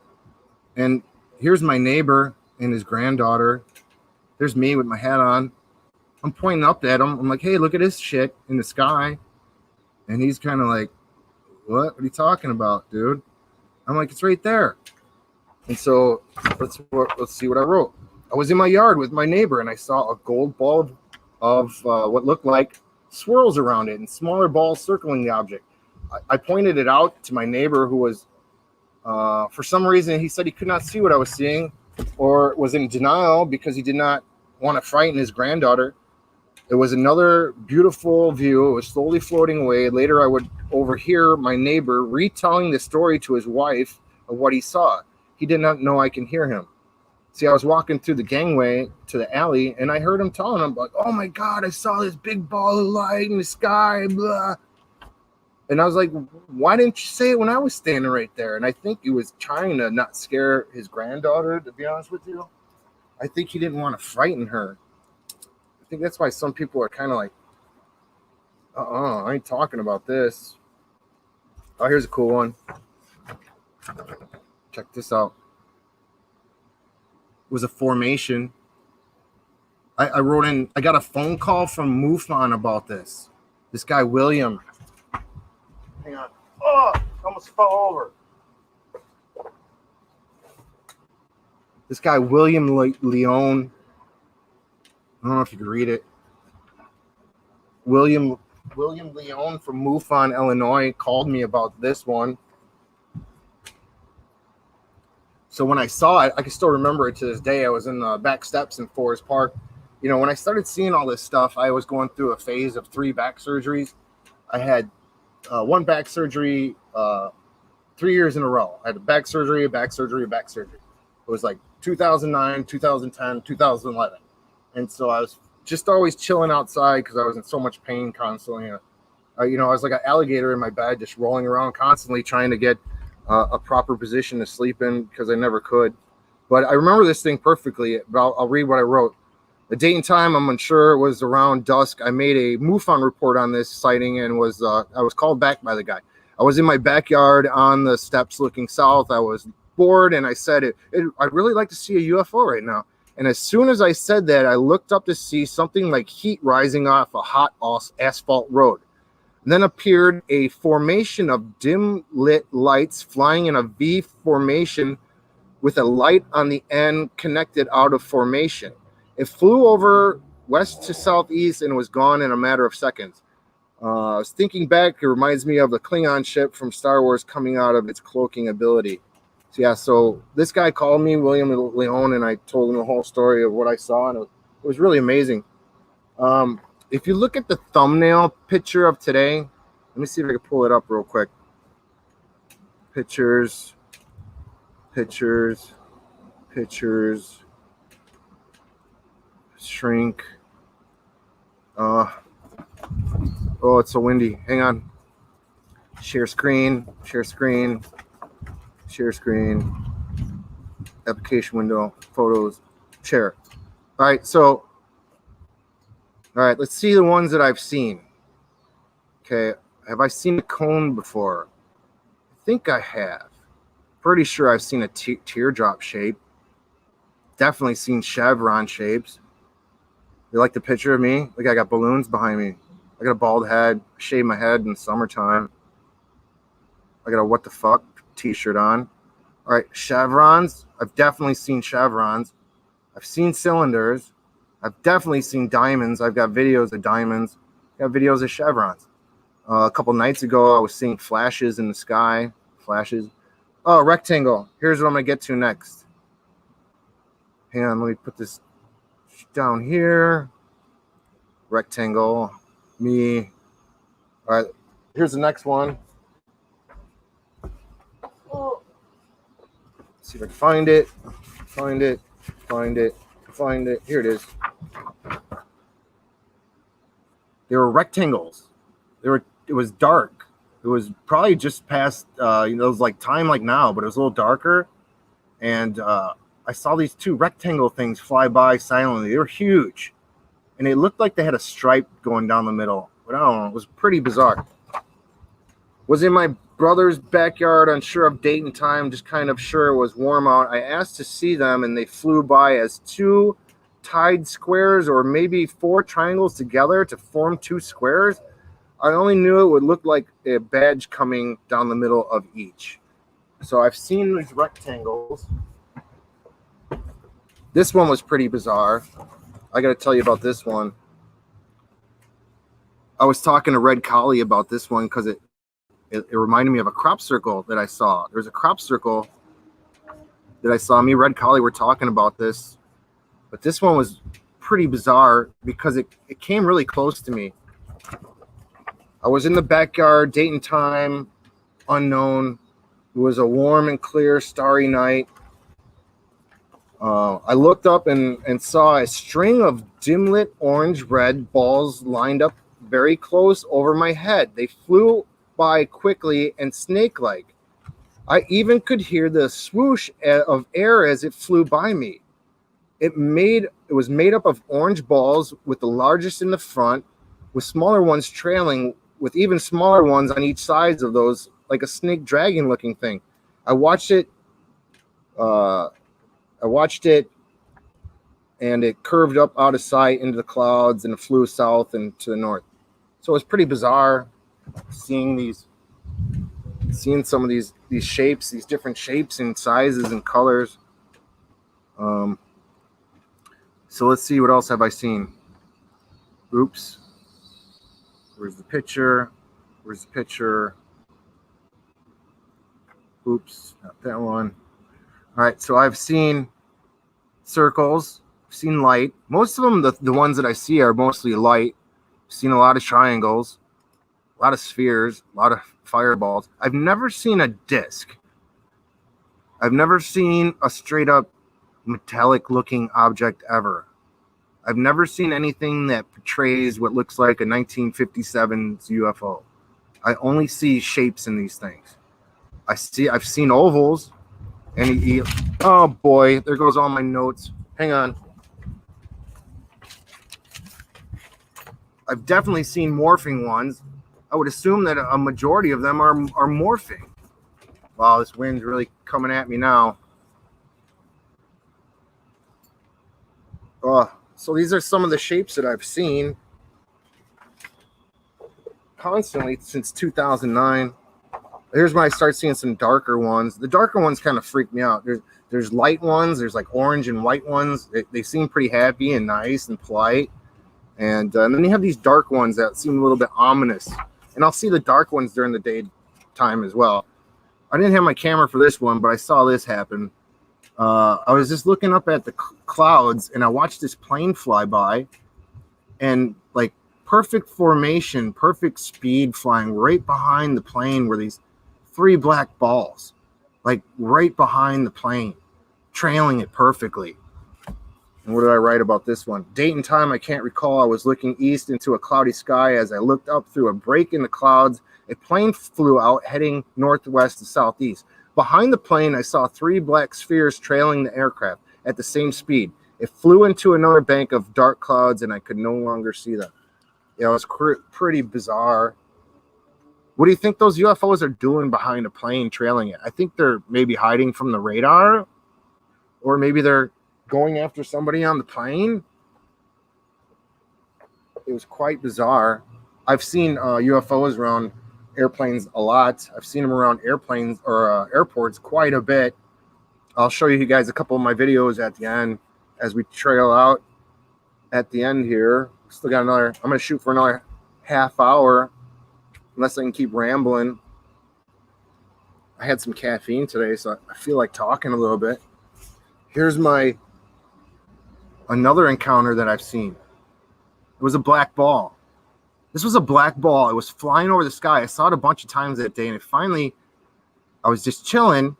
And here's my neighbor and his granddaughter. There's me with my hat on. I'm pointing up at him. I'm like, "Hey, look at this shit in the sky." And he's kind of like, What are you talking about, dude?" I'm like, "It's right there." And so let's see what I wrote. I was in my yard with my neighbor, and I saw a gold ball of what looked like swirls around it and smaller balls circling the object. I pointed it out to my neighbor, who was, for some reason, he said he could not see what I was seeing, or was in denial because he did not want to frighten his granddaughter. It was another beautiful view. It was slowly floating away. Later, I would overhear my neighbor retelling the story to his wife of what he saw. He did not know I can hear him. See, I was walking through the gangway to the alley, and I heard him telling him, like, "Oh my God, I saw this big ball of light in the sky, blah." And I was like, "Why didn't you say it when I was standing right there?" And I think he was trying to not scare his granddaughter, to be honest with you. I think he didn't want to frighten her. I think that's why some people are kind of like, I ain't talking about this. Oh, here's a cool one. Check this out. It was a formation. I wrote in, I got a phone call from MUFON about this. This guy, William. Hang on. Oh, almost fell over. This guy, William Leone. I don't know if you can read it. William Leone from MUFON, Illinois, called me about this one. So when I saw it, I can still remember it to this day. I was in the back steps in Forest Park. You know, when I started seeing all this stuff, I was going through a phase of 3 back surgeries. I had one back surgery 3 years in a row. I had a back surgery, a back surgery, a back surgery. It was like 2009, 2010, 2011. And so I was just always chilling outside because I was in so much pain constantly. I was like an alligator in my bed, just rolling around constantly trying to get a proper position to sleep in because I never could. But I remember this thing perfectly. But I'll read what I wrote. The date and time, I'm unsure. It was around dusk. I made a MUFON report on this sighting and I was called back by the guy. I was in my backyard on the steps looking south. I was bored and I said, I'd really like to see a UFO right now. And as soon as I said that, I looked up to see something like heat rising off a hot asphalt road. And then appeared a formation of dim lit lights flying in a V formation with a light on the end connected out of formation. It flew over west to southeast and was gone in a matter of seconds. I was thinking back, it reminds me of the Klingon ship from Star Wars coming out of its cloaking ability. So this guy called me, William Leone, and I told him the whole story of what I saw, and it It was really amazing. If you look at the thumbnail picture of today, let me see if I can pull it up real quick. Pictures, shrink. Oh, it's so windy. Hang on. Share screen. Application window, photos, share. All right, let's see the ones that I've seen. Okay, have I seen a cone before? I think I have. Pretty sure I've seen a teardrop shape. Definitely seen chevron shapes. You like the picture of me? Look, I got balloons behind me. I got a bald head. I shave my head in the summertime. I got a what the fuck t-shirt on. All right, chevrons. I've definitely seen chevrons. I've seen cylinders. I've definitely seen diamonds. I've got videos of diamonds. I've got videos of chevrons. A couple nights ago, I was seeing flashes in the sky. Flashes. Oh, rectangle. Here's what I'm going to get to next. Hang on, let me put this down here. Rectangle. Me. All right, here's the next one. Oh. See if I can find it. Find it. Here it is. They were rectangles. It was dark. It was probably just past it was like time like now, but it was a little darker. And I saw these two rectangle things fly by silently. They were huge. And it looked like they had a stripe going down the middle. But I don't know, it was pretty bizarre. Was in my brother's backyard, unsure of date and time, just kind of sure it was warm out. I asked to see them, and they flew by as two tied squares or maybe four triangles together to form two squares. I only knew it would look like a badge coming down the middle of each. So I've seen these rectangles. This one was pretty bizarre. I got to tell you about this one. I was talking to Red Collie about this one because it reminded me of a crop circle that I saw. There's a crop circle that I saw. Me and Red Collie were talking about this. But this one was pretty bizarre because it came really close to me. I was in the backyard, date and time, unknown. It was a warm and clear, starry night. I looked up and saw a string of dim-lit orange-red balls lined up very close over my head. They flew by quickly and snake-like. I even could hear the swoosh of air as it flew by me. It was made up of orange balls with the largest in the front, with smaller ones trailing, with even smaller ones on each sides of those, like a snake dragon looking thing. I watched it and it curved up out of sight into the clouds and it flew south and to the north. So it was pretty bizarre seeing some of these shapes, these different shapes and sizes and colors. So let's see, what else have I seen? Oops. Where's the picture? Oops, not that one. All right, so I've seen circles, I've seen light. Most of them, the ones that I see are mostly light. I've seen a lot of triangles, a lot of spheres, a lot of fireballs. I've never seen a disc. I've never seen a straight up metallic looking object ever. I've never seen anything that portrays what looks like a 1957 UFO. I only see shapes in these things. I've seen ovals, and oh boy, there goes all my notes. Hang on. I've definitely seen morphing ones. I would assume that a majority of them are morphing. Wow, this wind's really coming at me now. So these are some of the shapes that I've seen constantly since 2009. Here's when I start seeing some darker ones. The darker ones kind of freak me out. There's light ones. There's like orange and white ones. They seem pretty happy and nice and polite. And then you have these dark ones that seem a little bit ominous. And I'll see the dark ones during the daytime as well. I didn't have my camera for this one, but I saw this happen. I was just looking up at the clouds, and I watched this plane fly by, and like perfect formation, perfect speed, flying right behind the plane were these 3 black balls, like right behind the plane, trailing it perfectly. And what did I write about this one? Date and time, I can't recall. I was looking east into a cloudy sky. As I looked up through a break in the clouds, a plane flew out heading northwest to southeast. Behind the plane, I saw 3 black spheres trailing the aircraft at the same speed. It flew into another bank of dark clouds, and I could no longer see them. Yeah, it was pretty bizarre. What do you think those UFOs are doing behind a plane trailing it? I think they're maybe hiding from the radar, or maybe they're going after somebody on the plane. It was quite bizarre. I've seen UFOs around airplanes a lot. I've seen them around airplanes or airports quite a bit. I'll show you guys a couple of my videos at the end as we trail out at the end here. Still got another, I'm going to shoot for another half hour unless I can keep rambling. I had some caffeine today, so I feel like talking a little bit. Here's another encounter that I've seen. It was a black ball. This was a black ball. It was flying over the sky. I saw it a bunch of times that day, and I was just chilling,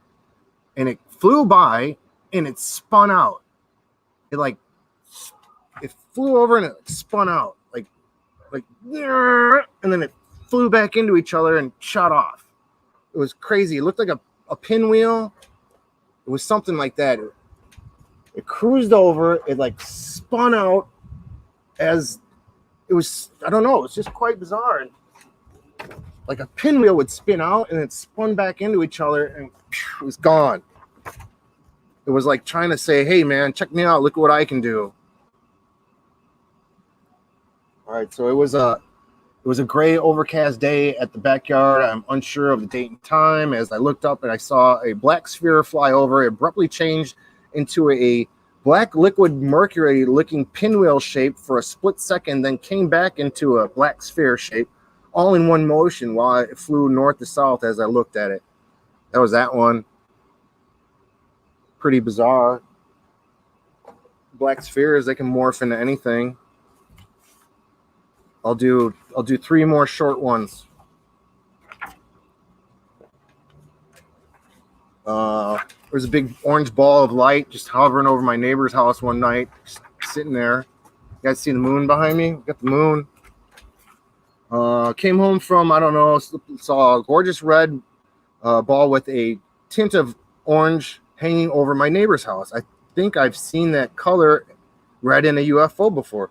and it flew by, and it spun out. It flew over and it spun out, like, and then it flew back into each other and shot off. It was crazy. It looked like a pinwheel. It was something like that. It cruised over. It like spun out as it was. I don't know. It was just quite bizarre. Like a pinwheel would spin out and it spun back into each other and it was gone. It was like trying to say, "Hey, man, check me out. Look what I can do." All right, so it was a gray, overcast day at the backyard. I'm unsure of the date and time. As I looked up and I saw a black sphere fly over, it abruptly changed into a black liquid mercury-looking pinwheel shape for a split second, then came back into a black sphere shape, all in one motion while it flew north to south as I looked at it. That was that one. Pretty bizarre. Black spheres, they can morph into anything. I'll do 3 more short ones. There's a big orange ball of light just hovering over my neighbor's house one night, just sitting there. You guys see the moon behind me? Got the moon. Came home from, I don't know, saw a gorgeous red ball with a tint of orange hanging over my neighbor's house. I think I've seen that color red in a UFO before.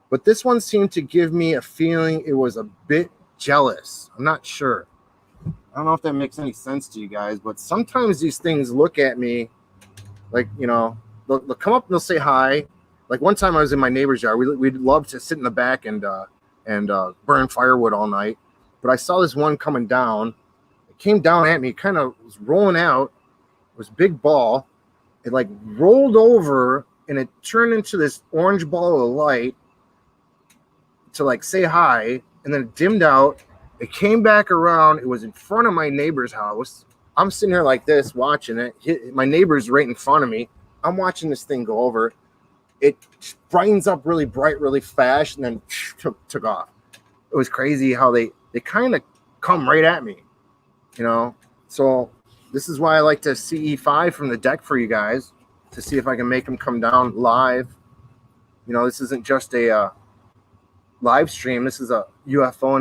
But this one seemed to give me a feeling it was a bit jealous. I'm not sure. I don't know if that makes any sense to you guys, but sometimes these things look at me like, you know, they'll come up and they'll say hi. Like one time I was in my neighbor's yard. We'd love to sit in the back and burn firewood all night. But I saw this one coming down. It came down at me, kind of was rolling out. It was a big ball. It like rolled over and it turned into this orange ball of light to like say hi, and then it dimmed out. It came back around. It was in front of my neighbor's house. I'm sitting here like this watching it. My neighbor's right in front of me. I'm watching this thing go over. It brightens up really bright, really fast, and then took off. It was crazy how they kind of come right at me, you know. So this is why I like to CE5 from the deck for you guys to see if I can make them come down live. You know, this isn't just a live stream. This is a UFO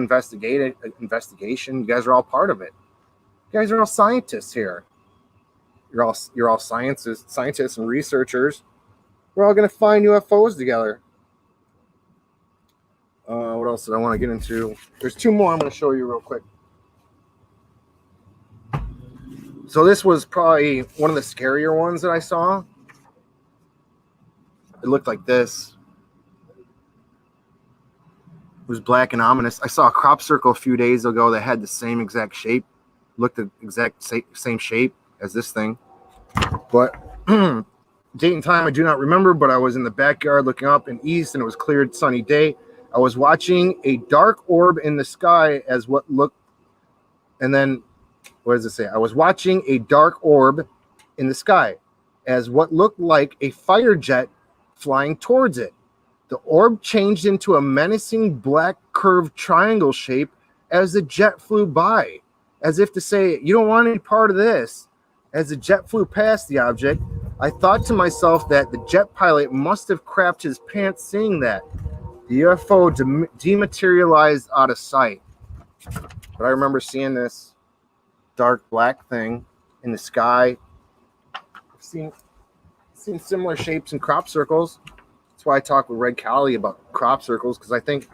investigation. You guys are all part of it. You guys are all scientists here. You're all scientists and researchers. We're all gonna find UFOs together. What else did I want to get into? There's 2 more I'm going to show you real quick. So this was probably one of the scarier ones that I saw. It looked like this. It was black and ominous. I saw a crop circle a few days ago that had the same exact shape. Looked the exact same shape as this thing. But date and time I do not remember, but I was in the backyard looking up and east, and it was clear, sunny day. I was watching a dark orb in the sky as what looked, and then, what does it say? I was watching a dark orb in the sky. as what looked like a fire jet flying towards it. The orb changed into a menacing black curved triangle shape as the jet flew by, as if to say, "You don't want any part of this." As the jet flew past the object, I thought to myself that the jet pilot must have crapped his pants seeing that. The UFO dematerialized out of sight. But I remember seeing this dark black thing in the sky. I've seen similar shapes in crop circles. That's why I talk with Red Collie about crop circles, because I think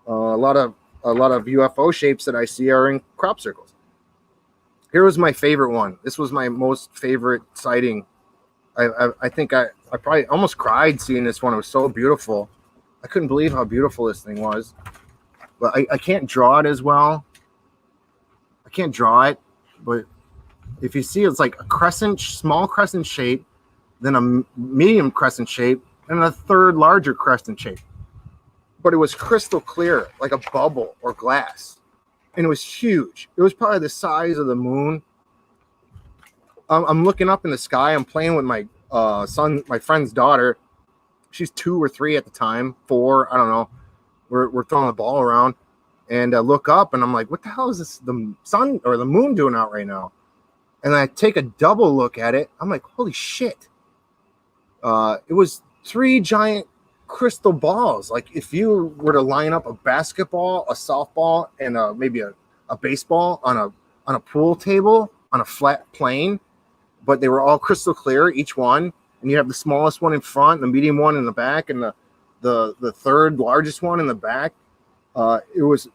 a lot of UFO shapes that I see are in crop circles. Here was my favorite one. This was my most favorite sighting. I think I probably almost cried seeing this one. It was so beautiful. I couldn't believe how beautiful this thing was. But I can't draw it as well. I can't draw it, but if you see, it's like a crescent, small crescent shape, then a medium crescent shape, and a third larger crescent shape. But it was crystal clear, like a bubble or glass. And it was huge. It was probably the size of the moon. I'm looking up in the sky. I'm playing with my son, my friend's daughter. She's 2 or 3 at the time, 4, I don't know. We're throwing the ball around, and I look up, and I'm like, what the hell is this, the sun or the moon doing out right now? And I take a double look at it. I'm like, holy shit. It was 3 giant crystal balls. Like if you were to line up a basketball, a softball, and maybe a baseball on a pool table on a flat plane, but they were all crystal clear, each one. And you have the smallest one in front, the medium one in the back, and the third largest one in the back. It was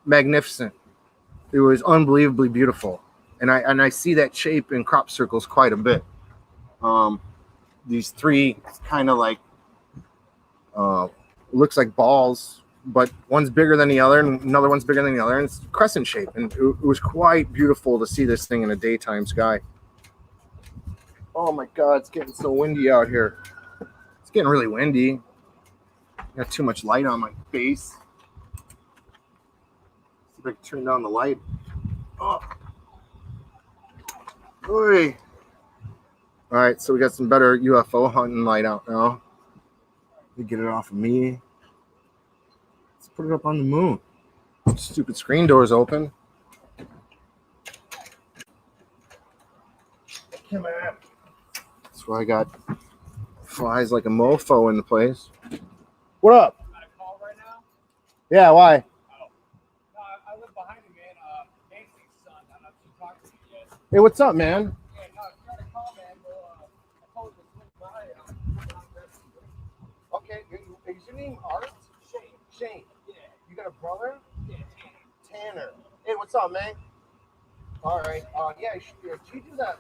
magnificent. It was unbelievably beautiful. And I see that shape in crop circles quite a bit. These 3 kind of like looks like balls, but one's bigger than the other, and another one's bigger than the other, and it's crescent shape. And it was quite beautiful to see this thing in a daytime sky. Oh my God, it's getting so windy out here. It's getting really windy. Got too much light on my face. See if I can turn down the light. Oh. Oy. All right, so we got some better UFO hunting light out now. Let me get it off of me. Let's put it up on the moon. Stupid screen door's open. Come on. That's why I got flies like a mofo in the place. What up? Got a call right now? Yeah, why? Oh. No, I live behind you, man. Nancy's son. I don't know if she talked to you yet. Hey, what's up, man? Yeah, no, if you got a call, man, I told you to swing by. Okay, is your name Art? Shane. Yeah. You got a brother? Yeah, Tanner. Hey, what's up, man? All right. Yeah, she do that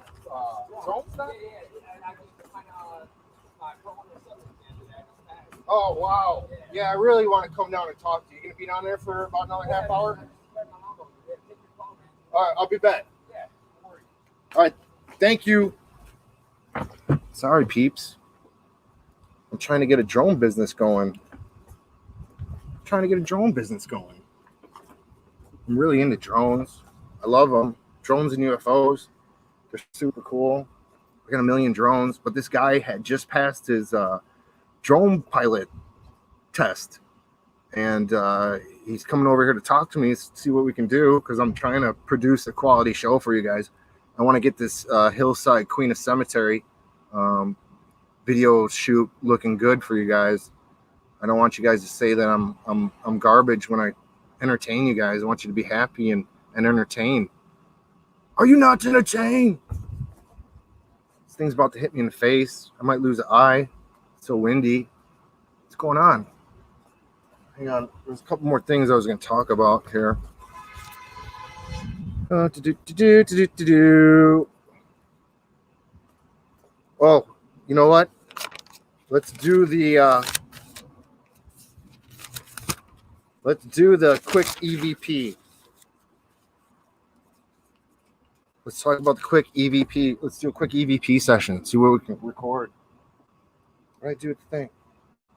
drone stuff? Yeah. And I just kind of my phone or something. Oh, wow. Yeah, I really want to come down and talk to you. You going to be down there for about another half hour? All right, I'll be back. Yeah, don't worry. All right, thank you. Sorry, peeps. I'm trying to get a drone business going. I'm really into drones. I love them. Drones and UFOs. They're super cool. I got a million drones, but this guy had just passed his drone pilot test, and he's coming over here to talk to me, see what we can do, because I'm trying to produce a quality show for you guys. I want to get this hillside Queen of Cemetery video shoot looking good for you guys. I don't want you guys to say that I'm garbage when I entertain you guys. I want you to be happy and entertained. Are you not entertained? This thing's about to hit me in the face. I might lose an eye. It's so windy. What's going on? Hang on. There's a couple more things I was going to talk about here. Oh, you know what? Let's do the quick EVP. Let's talk about the quick EVP. Let's do a quick EVP session. See what we can record. All right, do the thing.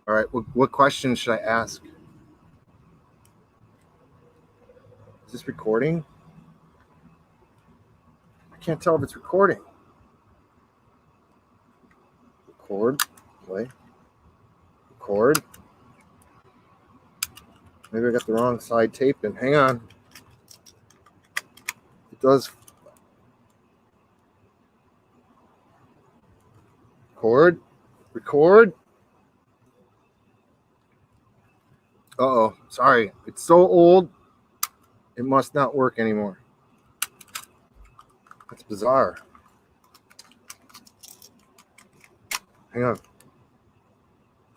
All right, what questions should I ask? Is this recording? I can't tell if it's recording. Record. Play. Record. Maybe I got the wrong side taped in. Hang on. It does. Record. Record. Uh-oh. Sorry. It's so old. It must not work anymore. That's bizarre. Hang on.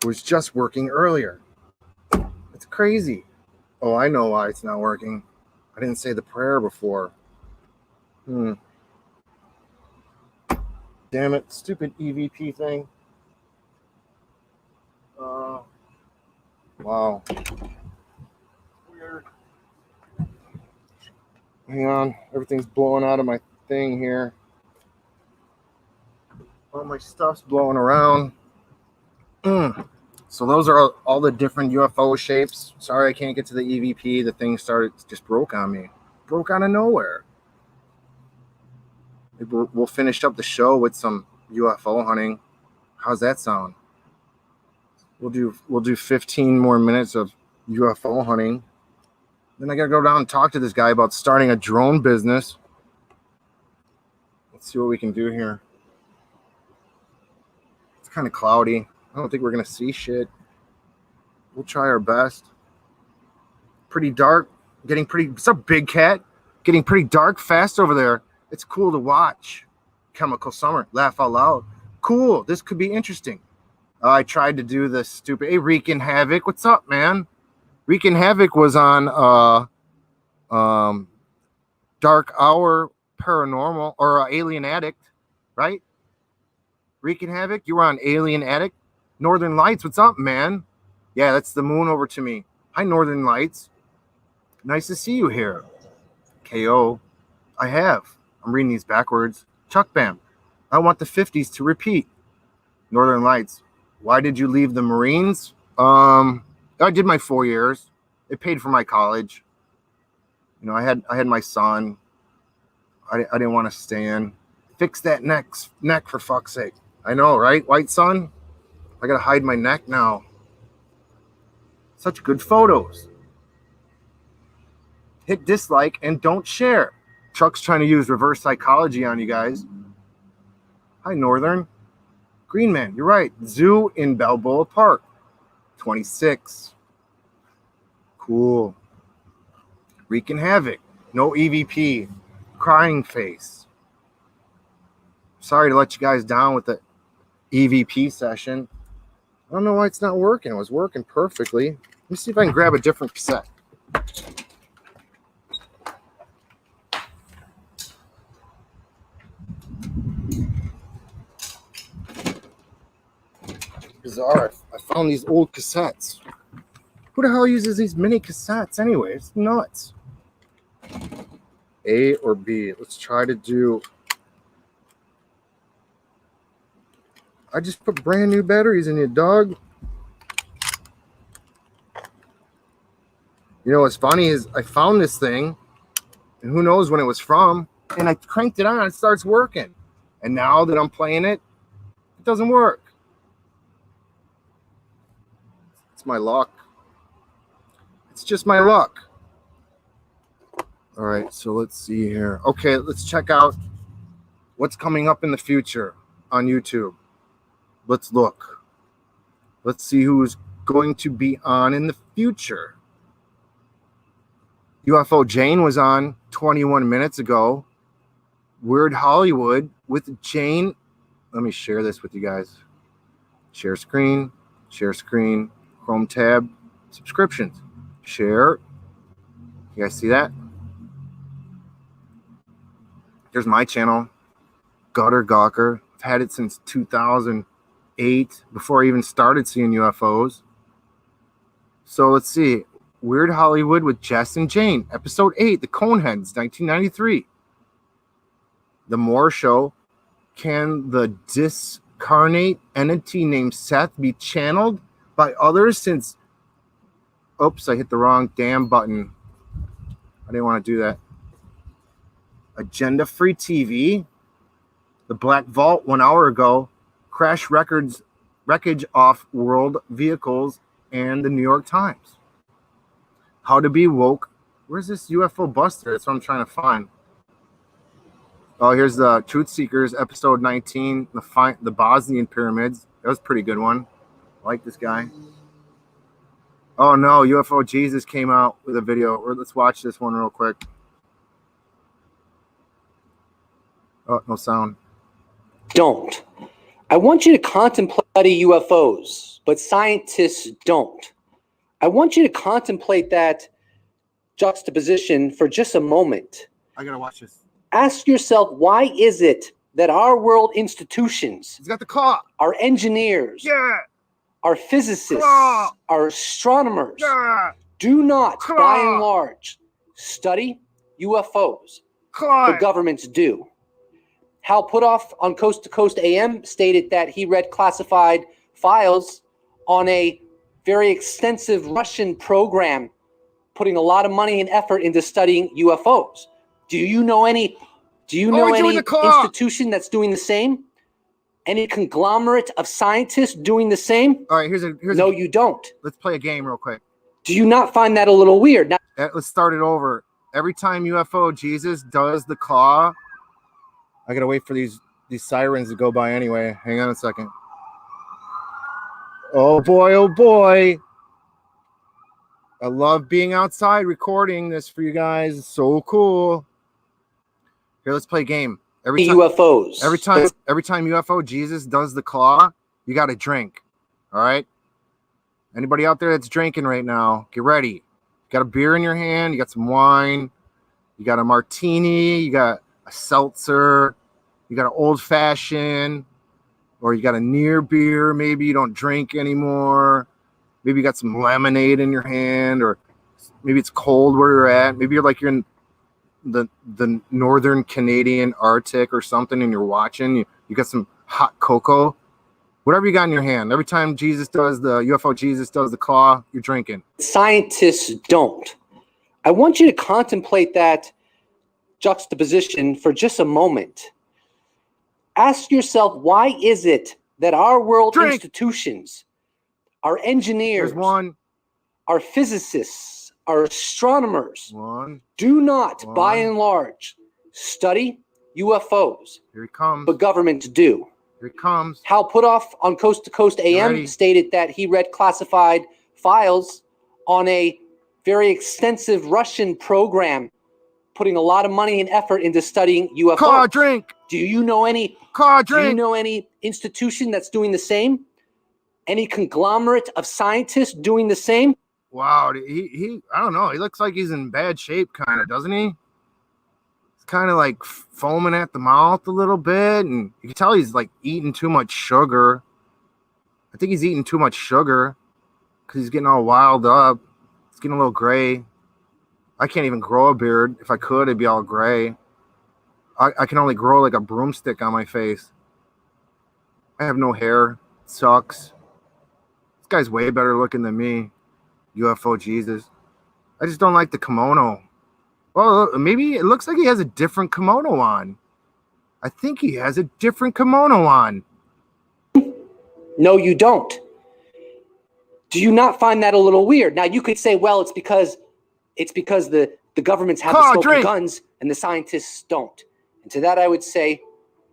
It was just working earlier. It's crazy. Oh, I know why it's not working. I didn't say the prayer before. Damn it. Stupid EVP thing. Wow. Weird. Hang on. Everything's blowing out of my thing here. All my stuff's blowing around. So those are all the different UFO shapes. Sorry I can't get to the EVP. The thing just broke on me. Broke out of nowhere. Maybe we'll finish up the show with some UFO hunting. How's that sound? We'll do 15 more minutes of UFO hunting. Then I gotta go down and talk to this guy about starting a drone business. Let's see what we can do here. It's kind of cloudy. I don't think we're gonna see shit. We'll try our best. Pretty dark. Getting pretty. What's up, big cat? Getting pretty dark fast over there. It's cool to watch. Chemical Summer. Laugh out loud. Cool. This could be interesting. I tried to do the stupid. Hey, Wreakin' Havoc. What's up, man? Wreakin' Havoc was on Dark Hour Paranormal or Alien Addict, right? Wreakin' Havoc. You were on Alien Addict. Northern Lights. What's up, man? Yeah, that's the moon over to me. Hi, Northern Lights. Nice to see you here. KO. I have. I'm reading these backwards. Chuck Bam. I want the 50s to repeat. Northern Lights. Why did you leave the Marines? I did my 4 years. It paid for my college. You know, I had my son. I didn't want to stand. Fix that neck for fuck's sake. I know, right? White son? I gotta hide my neck now. Such good photos. Hit dislike and don't share. Chuck's trying to use reverse psychology on you guys. Hi, Northern. Green Man, you're right. Zoo in Balboa Park. 26. Cool. Wreakin' Havoc. No EVP. Crying face. Sorry to let you guys down with the EVP session. I don't know why it's not working. It was working perfectly. Let me see if I can grab a different cassette. Bizarre. I found these old cassettes. Who the hell uses these mini cassettes anyway? It's nuts. A or B? Let's try to do. I just put brand new batteries in it, dog. You know what's funny is I found this thing, and who knows when it was from, and I cranked it on, and it starts working. And now that I'm playing it, it doesn't work. It's my luck. It's just my luck. All right, so let's see here. Okay, let's check out what's coming up in the future on YouTube. Let's look. Let's see who's going to be on in the future. UFO Jane was on 21 minutes ago. Weird Hollywood with Jane. Let me share this with you guys. Share screen, Chrome tab, subscriptions. Share. You guys see that? There's my channel, Gutter Gawker. I've had it since 2008, before I even started seeing UFOs. So let's see. Weird Hollywood with Jess and Jane, episode 8, The Coneheads, 1993. The Moore Show. Can the discarnate entity named Seth be channeled by others since... Oops, I hit the wrong damn button. I didn't want to do that. Agenda Free TV. The Black Vault 1 hour ago. crash wreckage off world vehicles, and the New York Times. How to be woke. Where's this UFO buster? That's what I'm trying to find. Oh, here's the Truth Seekers, episode 19, the Bosnian pyramids. That was a pretty good one. I like this guy. Oh no, UFO Jesus came out with a video. Let's watch this one real quick. Oh, no sound. Don't. I want you to contemplate UFOs, but scientists don't. I want you to contemplate that juxtaposition for just a moment. I gotta watch this. Ask yourself, why is it that our world institutions, He's got the claw. our engineers, Yeah. our physicists, Claw. our astronomers, Yeah. do not, Claw. by and large, study UFOs, Claw. but governments do? Hal Putoff on Coast to Coast AM stated that he read classified files on a very extensive Russian program, putting a lot of money and effort into studying UFOs. Do you know any institution that's doing the same? Any conglomerate of scientists doing the same? All right, No, you don't. Let's play a game real quick. Do you not find that a little weird? Now, Let's start it over. Every time UFO Jesus does the claw, I gotta wait for these sirens to go by anyway. Hang on a second. Oh boy, oh boy. I love being outside recording this for you guys. It's so cool. Here, let's play a game. Every time UFOs. every time UFO Jesus does the claw, you gotta drink. All right? Anybody out there that's drinking right now, get ready. You got a beer in your hand, you got some wine, you got a martini, you got a seltzer, you got an old fashioned, or you got a near beer. Maybe you don't drink anymore. Maybe you got some lemonade in your hand, or maybe it's cold where you're at. Maybe you're in the northern Canadian Arctic or something, and you're watching. You got some hot cocoa. Whatever you got in your hand. Every time UFO Jesus does the claw, you're drinking. Scientists don't. I want you to contemplate that juxtaposition for just a moment. Ask yourself, why is it that our world institutions, our engineers, our physicists, our astronomers do not, by and large, study UFOs? Here he comes. But governments do. Here he comes. Hal Putoff on Coast to Coast AM stated that he read classified files on a very extensive Russian program, putting a lot of money and effort into studying UFOs. Car drink. Do you know any institution that's doing the same? Any conglomerate of scientists doing the same? Wow, he I don't know. He looks like he's in bad shape, kind of, doesn't he? He's kind of like foaming at the mouth a little bit, and you can tell he's like eating too much sugar. I think he's eating too much sugar because he's getting all wild up. It's getting a little gray. I can't even grow a beard. If I could, it'd be all gray. I can only grow like a broomstick on my face. I have no hair. It sucks. This guy's way better looking than me. UFO Jesus. I just don't like the kimono. Well, maybe it looks like he has a different kimono on. I think he has a different kimono on. No, you don't. Do you not find that a little weird? Now, you could say, well, it's because the governments have the smoking guns and the scientists don't. And to that, I would say,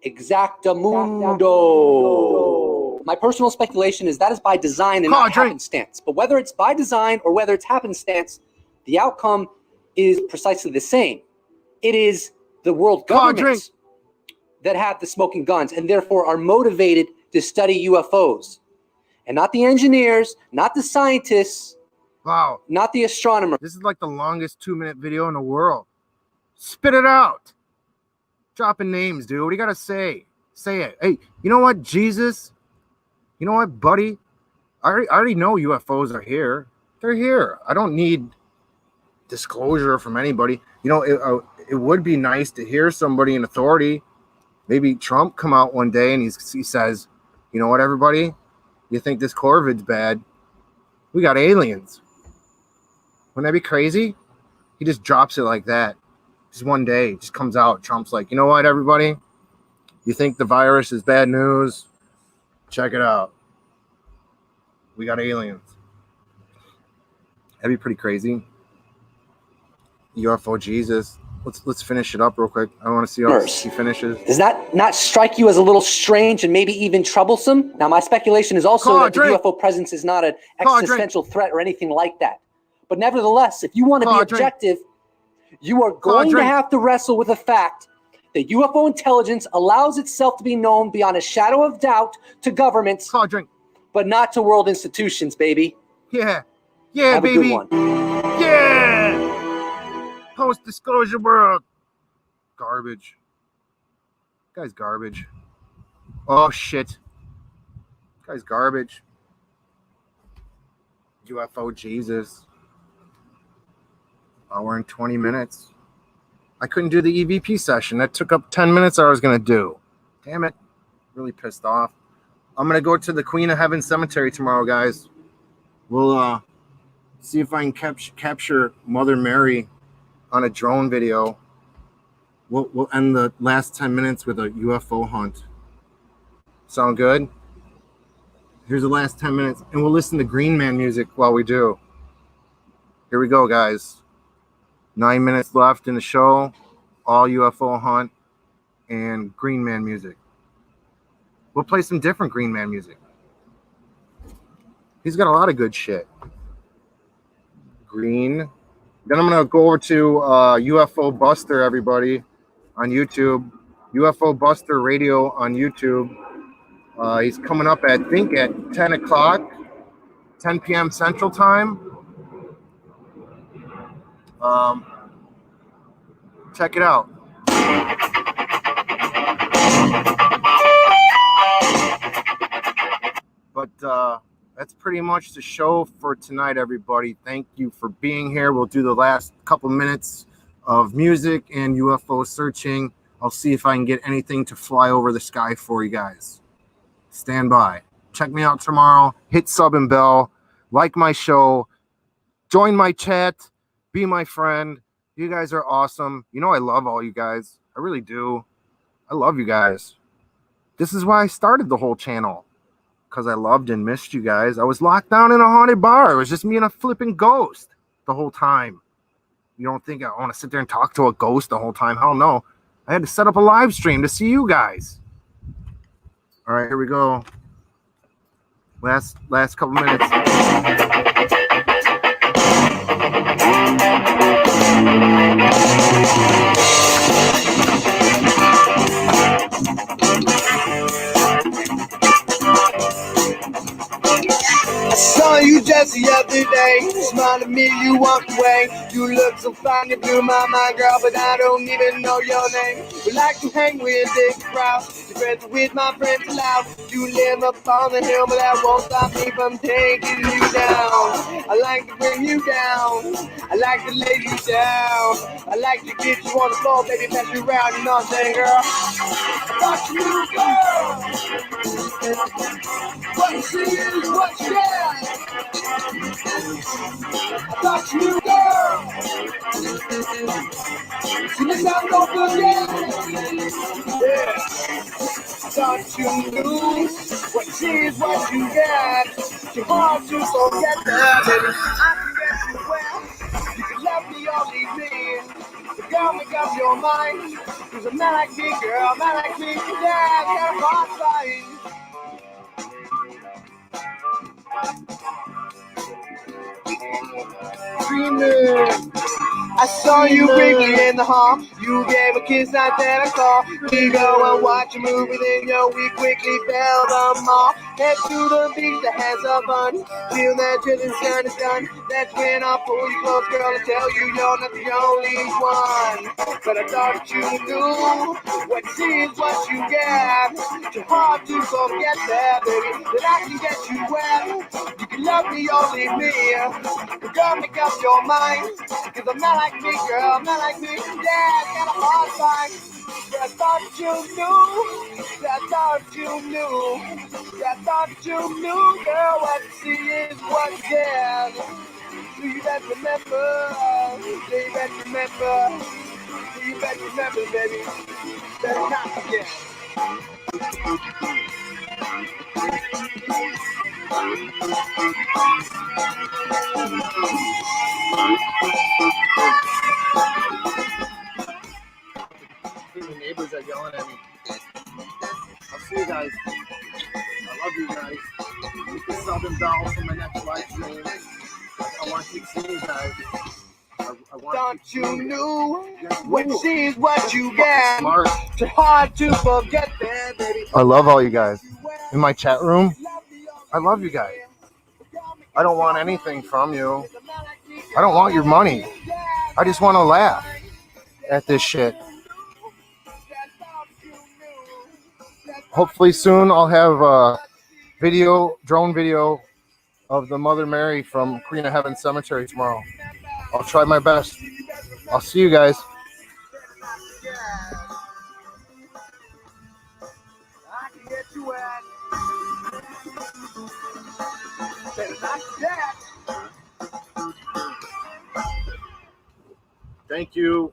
exactamundo. My personal speculation is that is by design and not happenstance. But whether it's by design or whether it's happenstance, the outcome is precisely the same. It is the world governments that have the smoking guns and therefore are motivated to study UFOs. And not the engineers, not the scientists, not the astronomers. This is like the longest 2-minute video in the world. Spit it out. Dropping names, dude. What do you got to say? Say it. Hey, you know what, Jesus? You know what, buddy? I already know UFOs are here. They're here. I don't need disclosure from anybody. You know, it would be nice to hear somebody in authority, maybe Trump, come out one day and he says, you know what, everybody? You think this COVID's bad? We got aliens. Wouldn't that be crazy? He just drops it like that. Just one day, just comes out. Trump's like, you know what, everybody? You think the virus is bad news? Check it out. We got aliens. That'd be pretty crazy. UFO Jesus. Let's finish it up real quick. I want to see how he finishes. Does that not strike you as a little strange and maybe even troublesome? Now, my speculation is also that the UFO presence is not an existential threat or anything like that. But nevertheless, if you want to be objective, you are going to have to wrestle with the fact that UFO intelligence allows itself to be known beyond a shadow of doubt to governments, but not to world institutions, baby. Yeah, have baby. A good one. Yeah. Post-disclosure world. Garbage. Guy's garbage. Oh shit. Guy's garbage. UFO Jesus. Hour and 20 minutes. I couldn't do the EVP session. That took up 10 minutes I was going to do. Damn it. Really pissed off. I'm going to go to the Queen of Heaven Cemetery tomorrow, guys. We'll see if I can capture Mother Mary on a drone video. We'll end the last 10 minutes with a UFO hunt. Sound good? Here's the last 10 minutes, and we'll listen to Green Man music while we do. Here we go, guys. 9 minutes left in the show. All UFO hunt and Green Man music. We'll play some different Green Man music. He's got a lot of good shit. Green. Then I'm going to go over to UFO Buster, everybody, on YouTube. UFO Buster Radio on YouTube. He's coming up, I think, at 10 o'clock, 10 p.m. Central Time. Check it out. But that's pretty much the show for tonight, everybody. Thank you for being here. We'll do the last couple minutes of music and UFO searching. I'll see if I can get anything to fly over the sky for you guys. Stand by. Check me out tomorrow. Hit sub and bell. Like my show. Join my chat. Be my friend. You guys are awesome. You know I love all you guys. I really do. I love you guys. This is why I started the whole channel. Because I loved and missed you guys. I was locked down in a haunted bar. It was just me and a flipping ghost the whole time. You don't think I want to sit there and talk to a ghost the whole time? Hell no. I had to set up a live stream to see you guys. All right, here we go. Last couple minutes. I saw you just the other day. Smiled at me, you walked away. You look so fine, you blew my mind, girl, but I don't even know your name. We like to hang with big crowds. You're friends with my friends loud. You live up on the hill, but that won't stop me from taking you down. I like to bring you down. I like to lay you down. I like to get you on the floor, baby, pass you around, you know what I'm saying, girl? Fuck you, girl. What you see is what you get. Fuck you, girl. See this out, don't forget. Yeah. Thought you knew what you see is what you get. Your heart to forget that, baby. I can get you well. You can love me or leave me. So girl, make up your mind. Cause a man like me, girl, a man like me, yeah, got a heart flying. Dreaming. I saw you briefly in the hall. You gave a kiss, I then I call. We go and watch a movie, then we quickly fell the mall. Head to the beach to have some fun. Feel that till the sun is done. That's when I'll pull you close, girl, and tell you you're not the only one. But I thought you knew what you see is what you get. Too hard to forget that, baby. That I can get you well. You can love me or leave me. But girl, make up your mind. Cause I'm not like me, girl, I'm not like me. Yeah, got a hard time. But I thought you knew. I thought you knew. I thought you knew, girl, what you see is what you get. Do you better remember? Do you better remember? Do you better remember, baby? Better not forget. The neighbors are yelling at me. I'll see you guys. I love you guys. Hit the sub and bell for my next live stream. I want to keep seeing you guys. I want Thought you knew Yes, when woo. she's what you get. Smart. Too hard to forget that, baby. I love all you guys. In my chat room, I love you guys. I don't want anything from you. I don't want your money. I just want to laugh at this shit. Hopefully soon I'll have a drone video of the Mother Mary from Queen of Heaven Cemetery tomorrow. I'll try my best. I'll see you guys. I can get you wet. Better not forget. Thank you.